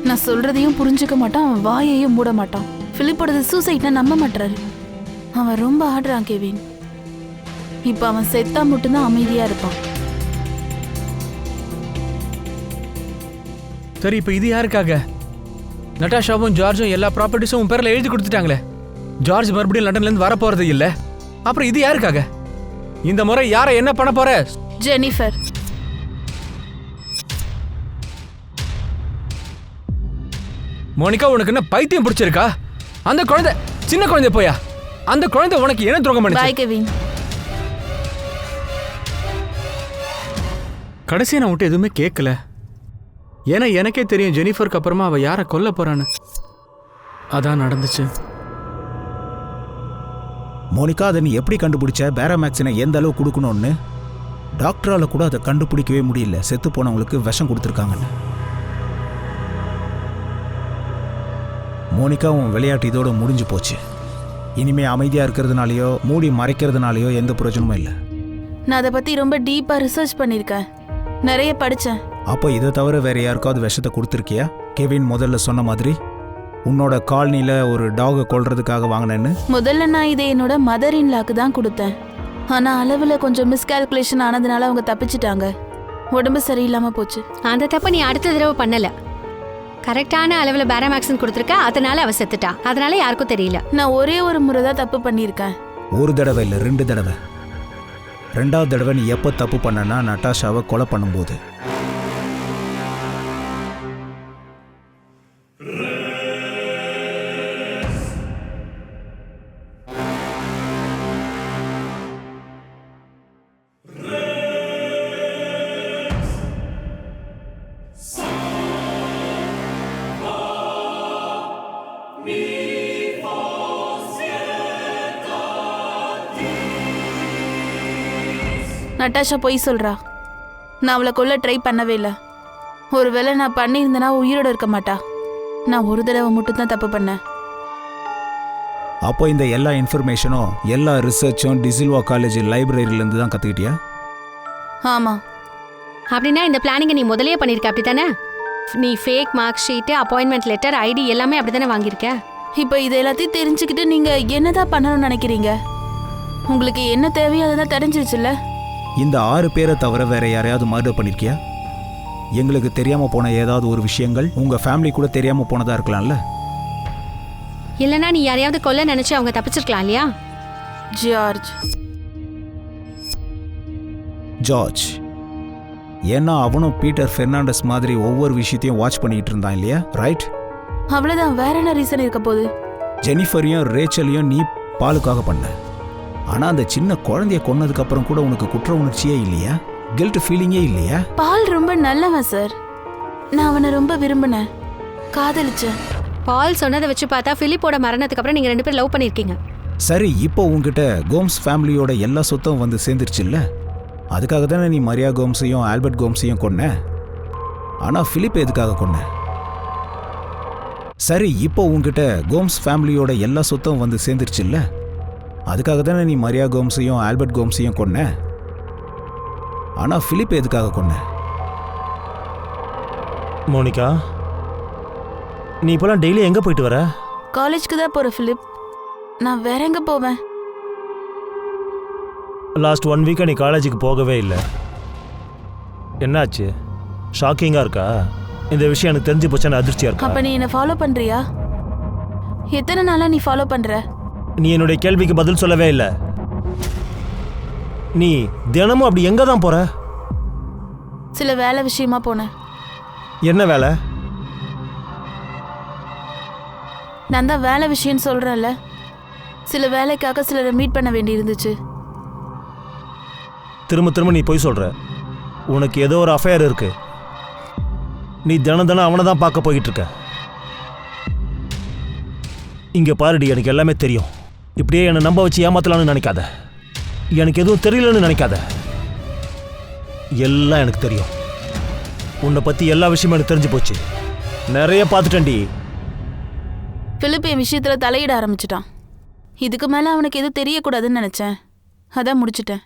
நான் சொல்றதையும் புரிஞ்சுக்க மாட்டான், அவன் வாயையும் மூட மாட்டான். பிலிப்போட சூசைட்னா நம்ப மாட்டாரு. அவன் ரொம்ப ஆடுறான் கெவின். இப்ப அவன் செத்தா மட்டும்தான் அமைதியா இருப்பான். சரி, இப்ப இது யாருக்காக? நட்டாஷாவும் ஜார்ஜும் எல்லா ப்ராப்பர்ட்டிஸும் உன் பேர்ல எழுதி கொடுத்துட்டாங்களே. ஜார்ஜ் மறுபடியும் லண்டன்ல இருந்து வர போறது இல்ல, அப்புறம் இது யாருக்காக? இந்த முறை யாரை என்ன பண்ண போற? ஜெனிஃபர். மோனிகா, உனக்கு என்ன பைத்தியம் பிடிச்சிருக்கா? அந்த குழந்தை சின்ன குழந்தை போயா? அந்த குழந்தை உனக்கு என்ன துரோகம் பண்ணுச்சு? பாய் கெவின். கடைசியா நான் விட்டு எதுவுமே கேட்கல, ஏன்னா எனக்கே தெரியும் ஜெனிஃபருக்கு அப்புறமா அவ யாரை கொல்ல போறான்னு. அதான் நடந்துச்சு. மோனிகா, அதை நீ எப்படி கண்டுபிடிச்ச? பேராமேக்ஸினை எந்த அளவு கொடுக்கணும்னு? டாக்டரால கூட அதை கண்டுபிடிக்கவே முடியல, செத்து போனவங்களுக்கு விஷம் கொடுத்துருக்காங்கன்னு. மோனிகா, உன் விளையாட்டு இதோட முடிஞ்சு போச்சு. இனிமே அமைதியா இருக்கிறதுனாலயோ மூடி மறைக்கிறதுனாலயோ எந்த பிரயோஜனமும் இல்லை. நான் அதை பத்தி ரொம்ப டீப்பா ரிசர்ச் பண்ணிருக்கேன், நிறைய படிச்சேன். அப்போ இதை தவிர வேற யாருக்காவது விஷத்தை கொடுத்துருக்கியா? கெவின் முதல்ல சொன்ன மாதிரி உன்னோட காலனில ஒரு டாகை கொல்றதுக்காக வாங்கினேன்னு. முதல்ல நான் இதை என்னோட மதர் இன்லாக்கு தான் கொடுத்தேன், ஆனா அளவுல கொஞ்சம் மிஸ்கால்குலேஷன் ஆனதுனால அவங்க தப்பிச்சிட்டாங்க. உடம்பு சரியில்லாம போச்சு. அந்த தப்ப நீ அடுத்த தடவை பண்ணல. கரெக்டான அளவுல பேராமேக்சின் கொடுத்துருக்க, அதனால அவ செத்துட்டா. அதனால யாருக்கும் தெரியல. நான் ஒரே ஒரு முறை தான் தப்பு பண்ணியிருக்கேன். ஒரு தடவை இல்லை, 2 தடவை. 2வது தடவை நீ எப்போ தப்பு பண்ணனா? நட்டாஷாவை கொலை பண்ணும்போது. நட்டாஷா பொய் சொல்றா. நான் அவளை கொல்ல ட்ரை பண்ணவே இல்லை. ஒருவேளை நான் பண்ணியிருந்தேன்னா உயிரோட இருக்க மாட்டா. நான் ஒரு தடவை மட்டும் தான் தப்பு பண்ணேன். அப்போ இந்த எல்லா இன்ஃபர்மேஷனும் எல்லா ரிசர்ச்சும் டிசில்வா காலேஜ் லைப்ரரியிலேருந்து தான் கற்றுக்கிட்டியா? ஆமா. அப்படின்னா இந்த பிளானிங்கை நீ முதலே பண்ணியிருக்க, அப்படித்தானே? நீ fake mark sheet, appointment letter, ID எல்லாமே அப்படித்தானே வாங்கியிருக்க? இப்போ இது எல்லாத்தையும் தெரிஞ்சுக்கிட்டு நீங்க என்னதான் பண்ணணும்னு நினைக்கிறீங்க? உங்களுக்கு என்ன தேவையோ அதை தான் தெரிஞ்சிருச்சுல்ல. இந்த 6 பேரை தவிர வேற யாரையாவது மர்டர் பண்ணிருக்கியா? எங்களுக்கு தெரியாம போன ஏதாவது ஒரு விஷயங்கள் உங்க ஃபேமிலி கூட தெரியாம போனதா இருக்கலாம்ல. இல்லைன்னா நீ யாரையாவது கொல்ல நினைச்சு அவங்க தப்பிச்சிருக்கலாம் இல்லையா? ஜார்ஜ். ஏன்னா அவனும் பீட்டர் பெர்னாண்டஸ் மாதிரி ஒவ்வொரு விஷயத்தையும் வாட்ச் பண்ணிட்டு இருந்தான் இல்லையா? ரைட். அவ்வளவுதான், வேற என்ன ரீசன் இருக்க போகுது? ஜெனிஃபரையும் ரேச்சலையும் நீ பாலுக்காக பண்ண. ஆனா அந்த சின்ன குழந்தைய கொன்னதுக்கு அப்புறம் கூட உனக்கு குற்ற உணர்ச்சியே இல்லையா? கில்ட் ஃபீலிங்கே இல்லையா? பால் ரொம்ப நல்லவன் சார். நான் அவனை ரொம்ப விரும்பினேன், காதலிச்சேன். பால் சொன்னதை வச்சு பார்த்தா பிலிப்போட மரணத்துக்கு அப்புறம் நீங்க 2 பேரும் லவ் பண்ணிருக்கீங்க. சரி, இப்போ உங்ககிட்ட கோம்ஸ் ஃபேமிலியோட எல்லா சொத்தும் வந்து சேர்ந்துருச்சுல்ல? அதுக்காக தானே நீ மரியா கோம்ஸையும் ஆல்பர்ட் கோம்ஸையும் கொன்ன. ஆனா பிலிப் எதுக்காக கொன்ன? சரி, இப்போ உங்ககிட்ட கோம்ஸ் ஃபேமிலியோட எல்லா சொத்தும் வந்து சேர்ந்துருச்சுல்ல? அதுக்காக தானே நீ மரியா கோம்ஸையும் ஆல்பர்ட் கோம்ஸையும் கொன்ன. ஆனா பிலிப் எதுக்காக கொன்ன? மோனிகா, நீ இப்போலாம் டெய்லி எங்கே போயிட்டு வர? காலேஜ்க்கு தான் போற பிலிப். நான் வேற எங்க போவேன்? லாஸ்ட் 1 வீக்காக நீ காலேஜுக்கு போகவே இல்லை. என்னாச்சு? ஷாக்கிங்காக இருக்கா? இந்த விஷயம் எனக்கு தெரிஞ்சு போச்சான்னு அதிர்ச்சியாக இருக்கா? அப்ப நீ என்ன ஃபாலோ பண்றியா? எத்தனை நாளா நீ ஃபாலோ பண்ற? நீ என்னுடைய கேள்விக்கு பதில் சொல்லவே இல்லை. நீ தினமும் அப்படி எங்கே தான் போற? சில வேலை விஷயமா போனேன். என்ன வேலை? நான் தான் வேலை விஷயம் சொல்றேன்ல. சில வேலைக்காக சிலரை மீட் பண்ண வேண்டி இருந்துச்சு. திரும்ப திரும்ப நீ போய் சொல்ற. உனக்கு ஏதோ ஒரு அஃபேர் இருக்கு. நீ தினம் தினம் அவனை தான் பார்க்க போயிட்டு இருக்க. இங்க பாருடி, எனக்கு எல்லாமே தெரியும். இப்படியே என்னை நம்ப வச்சு ஏமாத்தலான்னு நினைக்காத. எனக்கு எதுவும் தெரியலன்னு நினைக்காத. எல்லாம் எனக்கு தெரியும். உன்னை பத்தி எல்லா விஷயமும் எனக்கு தெரிஞ்சு போச்சு. நிறைய பார்த்துட்டேன்டி. பிலிப் என் விஷயத்துல தலையிட ஆரம்பிச்சிட்டான். இதுக்கு மேல அவனுக்கு எதுவும் தெரியக்கூடாதுன்னு நினைச்சேன். அதான் முடிச்சிட்டேன்.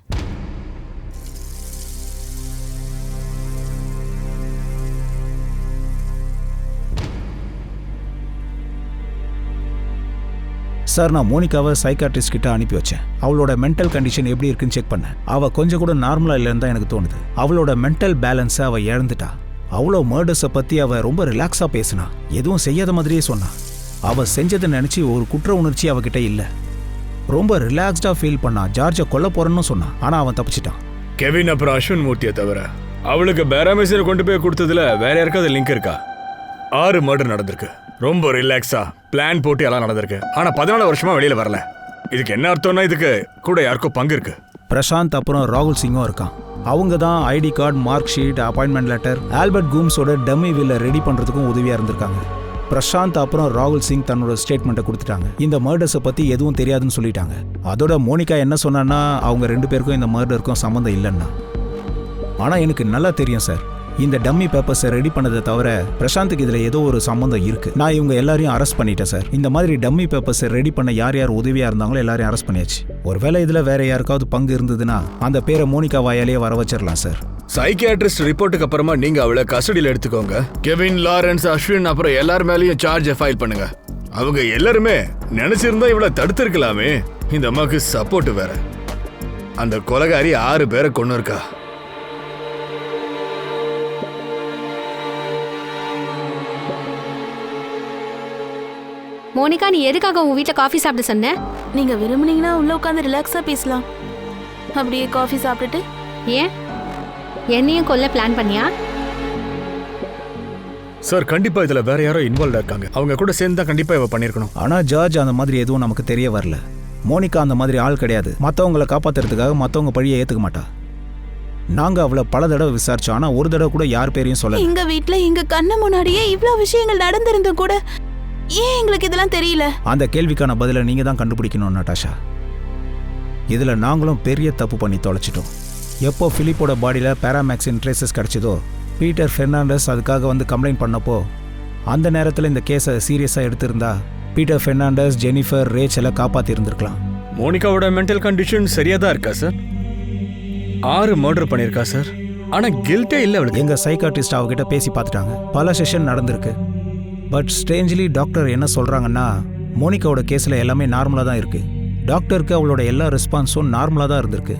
சார், நான் மோனிகாவை சைக்காட்ரிஸ்ட் கிட்ட அனுப்பி வச்சேன். அவளோட மென்டல் கண்டிஷன் எப்படி இருக்குன்னு செக் பண்ணேன். அவள் கொஞ்சம் கூட நார்மலாக இல்லைன்னு தான் எனக்கு தோணுது. அவளோட மென்டல் பேலன்ஸை அவள் இழந்துட்டா. அவ்வளோ மர்டர்ஸை பற்றி அவள் ரொம்ப ரிலாக்ஸாக பேசினா. எதுவும் செய்யாத மாதிரியே சொன்னான். அவள் செஞ்சதை நினச்சி ஒரு குற்ற உணர்ச்சி அவகிட்ட இல்லை. ரொம்ப ரிலாக்ஸ்டாக ஃபீல் பண்ணா. ஜார்ஜை கொல்ல போறேன்னு சொன்னான். ஆனால் அவன் தப்பிச்சிட்டான். கெவின் அப்புறம் அஸ்வின் மூர்த்தியை தவிர அவளுக்கு பேராமேசியரை கொண்டு போய் கொடுத்ததுல வேற யாருக்காவது லிங்க் இருக்கா? 6 மர்டர் நடந்திருக்கு. ரொம்ப ரிலாக்ஸா பிளான் போட்டு எல்லாம் நடந்திருக்கு. ஆனா 14 வருஷமா வெளியில வரல. இதுக்கு என்ன அர்த்தம்னா இதுக்கு கூட யாருக்கோ பங்கு இருக்கு. பிரசாந்த் அப்புறம் ராகுல் சிங்கும் இருக்கான். அவங்க தான் ID card, mark sheet, appointment letter, Albert கூம்ஸோட டம்மி வில்லை ரெடி பண்றதுக்கும் உதவியா இருந்திருக்காங்க. பிரசாந்த் அப்புறம் ராகுல் சிங் தன்னோட ஸ்டேட்மெண்ட்டை கொடுத்துட்டாங்க. இந்த மர்டர்ஸை பத்தி எதுவும் தெரியாதுன்னு சொல்லிட்டாங்க. அதோட மோனிகா என்ன சொன்னான்னா அவங்க 2 பேருக்கும் இந்த மர்டருக்கும் சம்மந்தம் இல்லைன்னா. ஆனா எனக்கு நல்லா தெரியும் சார், இந்த டம்மி பேப்பர்ஸை ரெடி பண்ணதை தவிர பிரசாந்துக்கு இதில் ஏதோ ஒரு சம்மந்தம் இருக்கு. நான் இவங்க எல்லாரையும் அரெஸ்ட் பண்ணிட்டேன் சார். இந்த மாதிரி டம்மி பேப்பர்ஸை ரெடி பண்ண யார் யார் உதவியாக இருந்தாங்களோ எல்லாரையும் அரெஸ்ட் பண்ணியாச்சு. ஒருவேளை இதில் வேற யாருக்காவது பங்கு இருந்ததுன்னா அந்த பேரை மோனிகா வாயாலேயே வர வச்சிடலாம் சார். சைக்கியாட்ரிஸ்ட் ரிப்போர்ட்டுக்கு அப்புறமா நீங்க அவளை கஸ்டடியில் எடுத்துக்கோங்க. கெவின், லாரன்ஸ், அஸ்வின் அப்புறம் எல்லார் மேலேயும் சார்ஜை ஃபைல் பண்ணுங்க. அவங்க எல்லாருமே நினைச்சிருந்தா இவளை தடுத்திருக்கலாமே. இந்த அம்மாவுக்கு சப்போர்ட் வேற. அந்த கொலைகாரி 6 பேரை கொண்டு இருக்கா. மோனிகா, நீ எதுக்காக உன் வீட்டில் காஃபி சாப்பிட சொன்ன? நீங்க விரும்புனீங்கன்னா உள்ள உட்காந்து ரிலாக்ஸா பேசலாம். அப்படியே காஃபி சாப்பிட்டுட்டு. ஏன் என்னையும் கொல்ல பிளான் பண்ணியா? சார், கண்டிப்பா இதுல வேற யாரோ இன்வால்வ் இருக்காங்க. அவங்க கூட சேர்ந்து தான் கண்டிப்பா இவ பண்ணிருக்கணும். ஆனால் ஜார்ஜ் அந்த மாதிரி எதுவும் நமக்கு தெரிய வரல. மோனிகா அந்த மாதிரி ஆள் கிடையாது. மற்றவங்களை காப்பாற்றுறதுக்காக மற்றவங்க பழியை ஏற்றுக்க மாட்டா. நாங்கள் அவளை பல தடவை விசாரிச்சோம். ஆனால் ஒரு தடவை கூட யார் பேரையும் சொல்ல. எங்க வீட்ல எங்க கண்ணு முன்னாடியே இவ்ளோ விஷயங்கள் நடந்திருந்தும் கூட ஏன் எங்களுக்கு இதெல்லாம் தெரியல? அந்த கேள்விக்கான பதிலை நீங்கள் தான் கண்டுபிடிக்கணும் நட்டாஷா. இதில் நாங்களும் பெரிய தப்பு பண்ணி தொலைச்சிட்டோம். எப்போ பிலிப்போட பாடியில் பேராமேக்சின் ட்ரேசஸ் கிடச்சிதோ, பீட்டர் ஃபெர்னாண்டஸ் அதுக்காக வந்து கம்ப்ளைண்ட் பண்ணப்போ அந்த நேரத்தில் இந்த கேஸை சீரியஸாக எடுத்திருந்தா பீட்டர் ஃபெர்னாண்டஸ், ஜெனிஃபர், ரேச்சலை காப்பாற்றி இருந்திருக்கலாம். மோனிகாவோட மென்டல் கண்டிஷன் சரியா தான் இருக்கா சார்? 6 மர்டர் பண்ணியிருக்கா சார். ஆனா கில்ட்டே இல்லை அவளுக்கு. எங்கள் சைக்காட்ரிஸ்ட் அவகிட்ட பேசி பார்த்துட்டாங்க. பல செஷன் நடந்திருக்கு. பட் ஸ்ட்ரேஞ்ச்லி டாக்டர் என்ன சொல்கிறாங்கன்னா மோனிகாவோட கேஸில் எல்லாமே நார்மலாக தான் இருக்குது. டாக்டருக்கு அவளோட எல்லா ரெஸ்பான்ஸும் நார்மலாக தான் இருந்திருக்கு.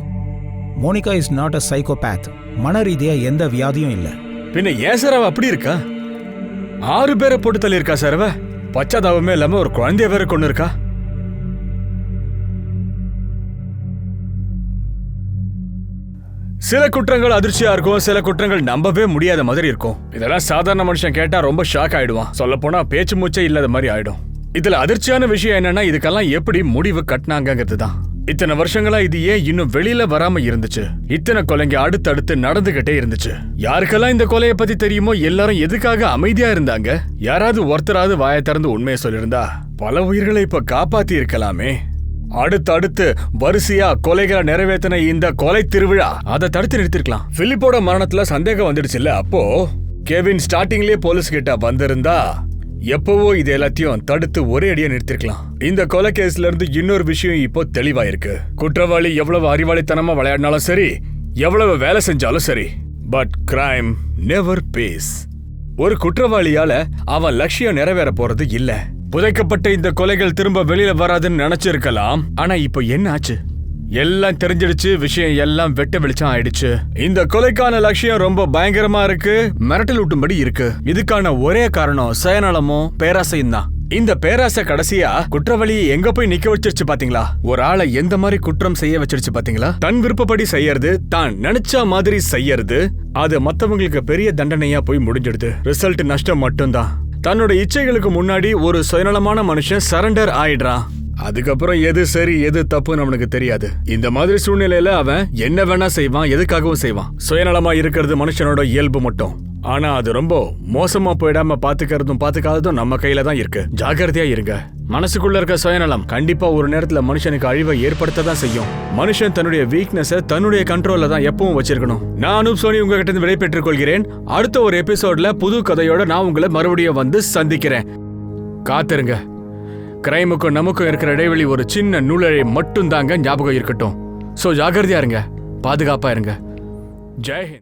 Monica is not a psychopath. மன ரீதியாக எந்த வியாதியும் இல்லை. பின்ன ஏன் சார் அவ அப்படி இருக்கா? 6 பேரை போட்டு தள்ளி இருக்கா சார். அவ பச்சாதாபமே இல்லாம ஒரு குழந்தைய வேற கொண்டு இருக்கா. சில குற்றங்கள் அதிர்ச்சியா இருக்கும், சில குற்றங்கள் நம்பவே முடியாத மாதிரி இருக்கும். இதெல்லாம் சாதாரண மனுஷன் கேட்டா ரொம்ப ஷாக் ஆயிடுவான். சொல்ல போனா பேச்சு மூச்சே இல்லாத மாதிரி ஆயிடும். இதுல அதிர்ச்சியான விஷயம் என்னன்னா, இதுக்கெல்லாம் எப்படி முடிவு கட்டினாங்கிறது தான். இத்தனை வருஷங்களா இது ஏன் இன்னும் வெளியில வராம இருந்துச்சு? இத்தனை கொலைங்க அடுத்தடுத்து நடந்துகிட்டே இருந்துச்சு. யாருக்கெல்லாம் இந்த கொலையை பத்தி தெரியுமோ எல்லாரும் எதுக்காக அமைதியா இருந்தாங்க? யாராவது ஒருத்தராவது வாயை திறந்து உண்மையை சொல்லிருந்தா பல உயிர்களை இப்ப காப்பாத்தி இருக்கலாமே. அடுத்து வரிசையா கொலைகளை நிறைவேற்றின இந்த கொலை திருவிழா அதை தடுத்து நிறுத்திருக்கலாம். பிலிப்போட மரணத்துல சந்தேகம் வந்துடுச்சுல்ல, அப்போ கெவின் ஸ்டார்டிங்லயே போலீஸ் கிட்ட வந்திருந்தா எப்பவோ இது எல்லாத்தையும் தடுத்து ஒரே அடியா நிறுத்திருக்கலாம். இந்த கொலை கேஸ்ல இருந்து இன்னொரு விஷயம் இப்போ தெளிவாயிருக்கு. குற்றவாளி எவ்வளவு அறிவாளித்தனமா விளையாடினாலும் சரி, எவ்வளவு வேலை செஞ்சாலும் சரி, பட் கிரைம் நெவர் பேஸ். ஒரு குற்றவாளியால அவன் லட்சியம் நிறைவேற போறது இல்ல. புதைக்கப்பட்ட இந்த கொலைகள் திரும்ப வெளியில வராதுன்னு நினைச்சிருக்கலாம். ஆனா இப்போ என்ன ஆச்சு? எல்லாம் தெரிஞ்சிடுச்சு. விஷயம் எல்லாம் வெட்ட வெளிச்சம் ஆயிடுச்சு. இந்த கொலைக்கான லட்சியம் ரொம்ப பயங்கரமா இருக்கு, மிரட்டல் ஊட்டும்படி இருக்கு. இதுக்கான ஒரே காரணம் சுயநலமும் பேராசையும் தான். இந்த பேராசை கடைசியா குற்றவாளியை எங்க போய் நிக்க வச்சிருச்சு பாத்தீங்களா? ஒரு ஆளை எந்த மாதிரி குற்றம் செய்ய வச்சிருச்சு பாத்தீங்களா? தன் விருப்பப்படி செய்யறது, தான் நினைச்ச மாதிரி செய்யறது, அது மத்தவங்களுக்கு பெரிய தண்டனையா போய் முடிஞ்சிடுது. ரிசல்ட் நஷ்டம் மட்டும்தான். தன்னோட இச்சைகளுக்கு முன்னாடி ஒரு சுயநலமான மனுஷன் சரண்டர் ஆயிடுறான். அதுக்கப்புறம் எது சரி எது தப்புன்னு அவனுக்கு தெரியாது. இந்த மாதிரி சூழ்நிலையில அவன் என்ன வேணா செய்வான், எதுக்காகவும் செய்வான். சுயநலமா இருக்கிறது மனுஷனோட இயல்பு மட்டும். ஆனா அது ரொம்ப மோசமா போயிடாம பாத்துக்காததும் நம்ம கையில தான் இருக்கு. ஜாக்கிரதையா இருங்க. மனசுக்குள்ள இருக்க சுயநலம் கண்டிப்பா ஒரு நேரத்துல மனுஷனுக்கு அழிவை ஏற்படுத்ததான் செய்யும். மனுஷன் தன்னுடைய வீக்னஸ தன்னுடைய கண்ட்ரோல்ல தான் எப்பவும் வச்சிருக்கணும். நான் அனூப் சோனி உங்ககிட்ட இருந்து விடை பெற்றுக் கொள்கிறேன். அடுத்த ஒரு எபிசோட்ல புது கதையோட நான் உங்களை மறுபடியும் வந்து சந்திக்கிறேன். காத்திருங்க. கிரைமுக்கும் நமக்கும் இருக்கிற இடைவெளி ஒரு சின்ன நூலழை மட்டும் தாங்க, ஞாபகம் இருக்கட்டும். சோ ஜாக்கிரதையா இருங்க, பாதுகாப்பா இருங்க. ஜெய் ஹிந்த்.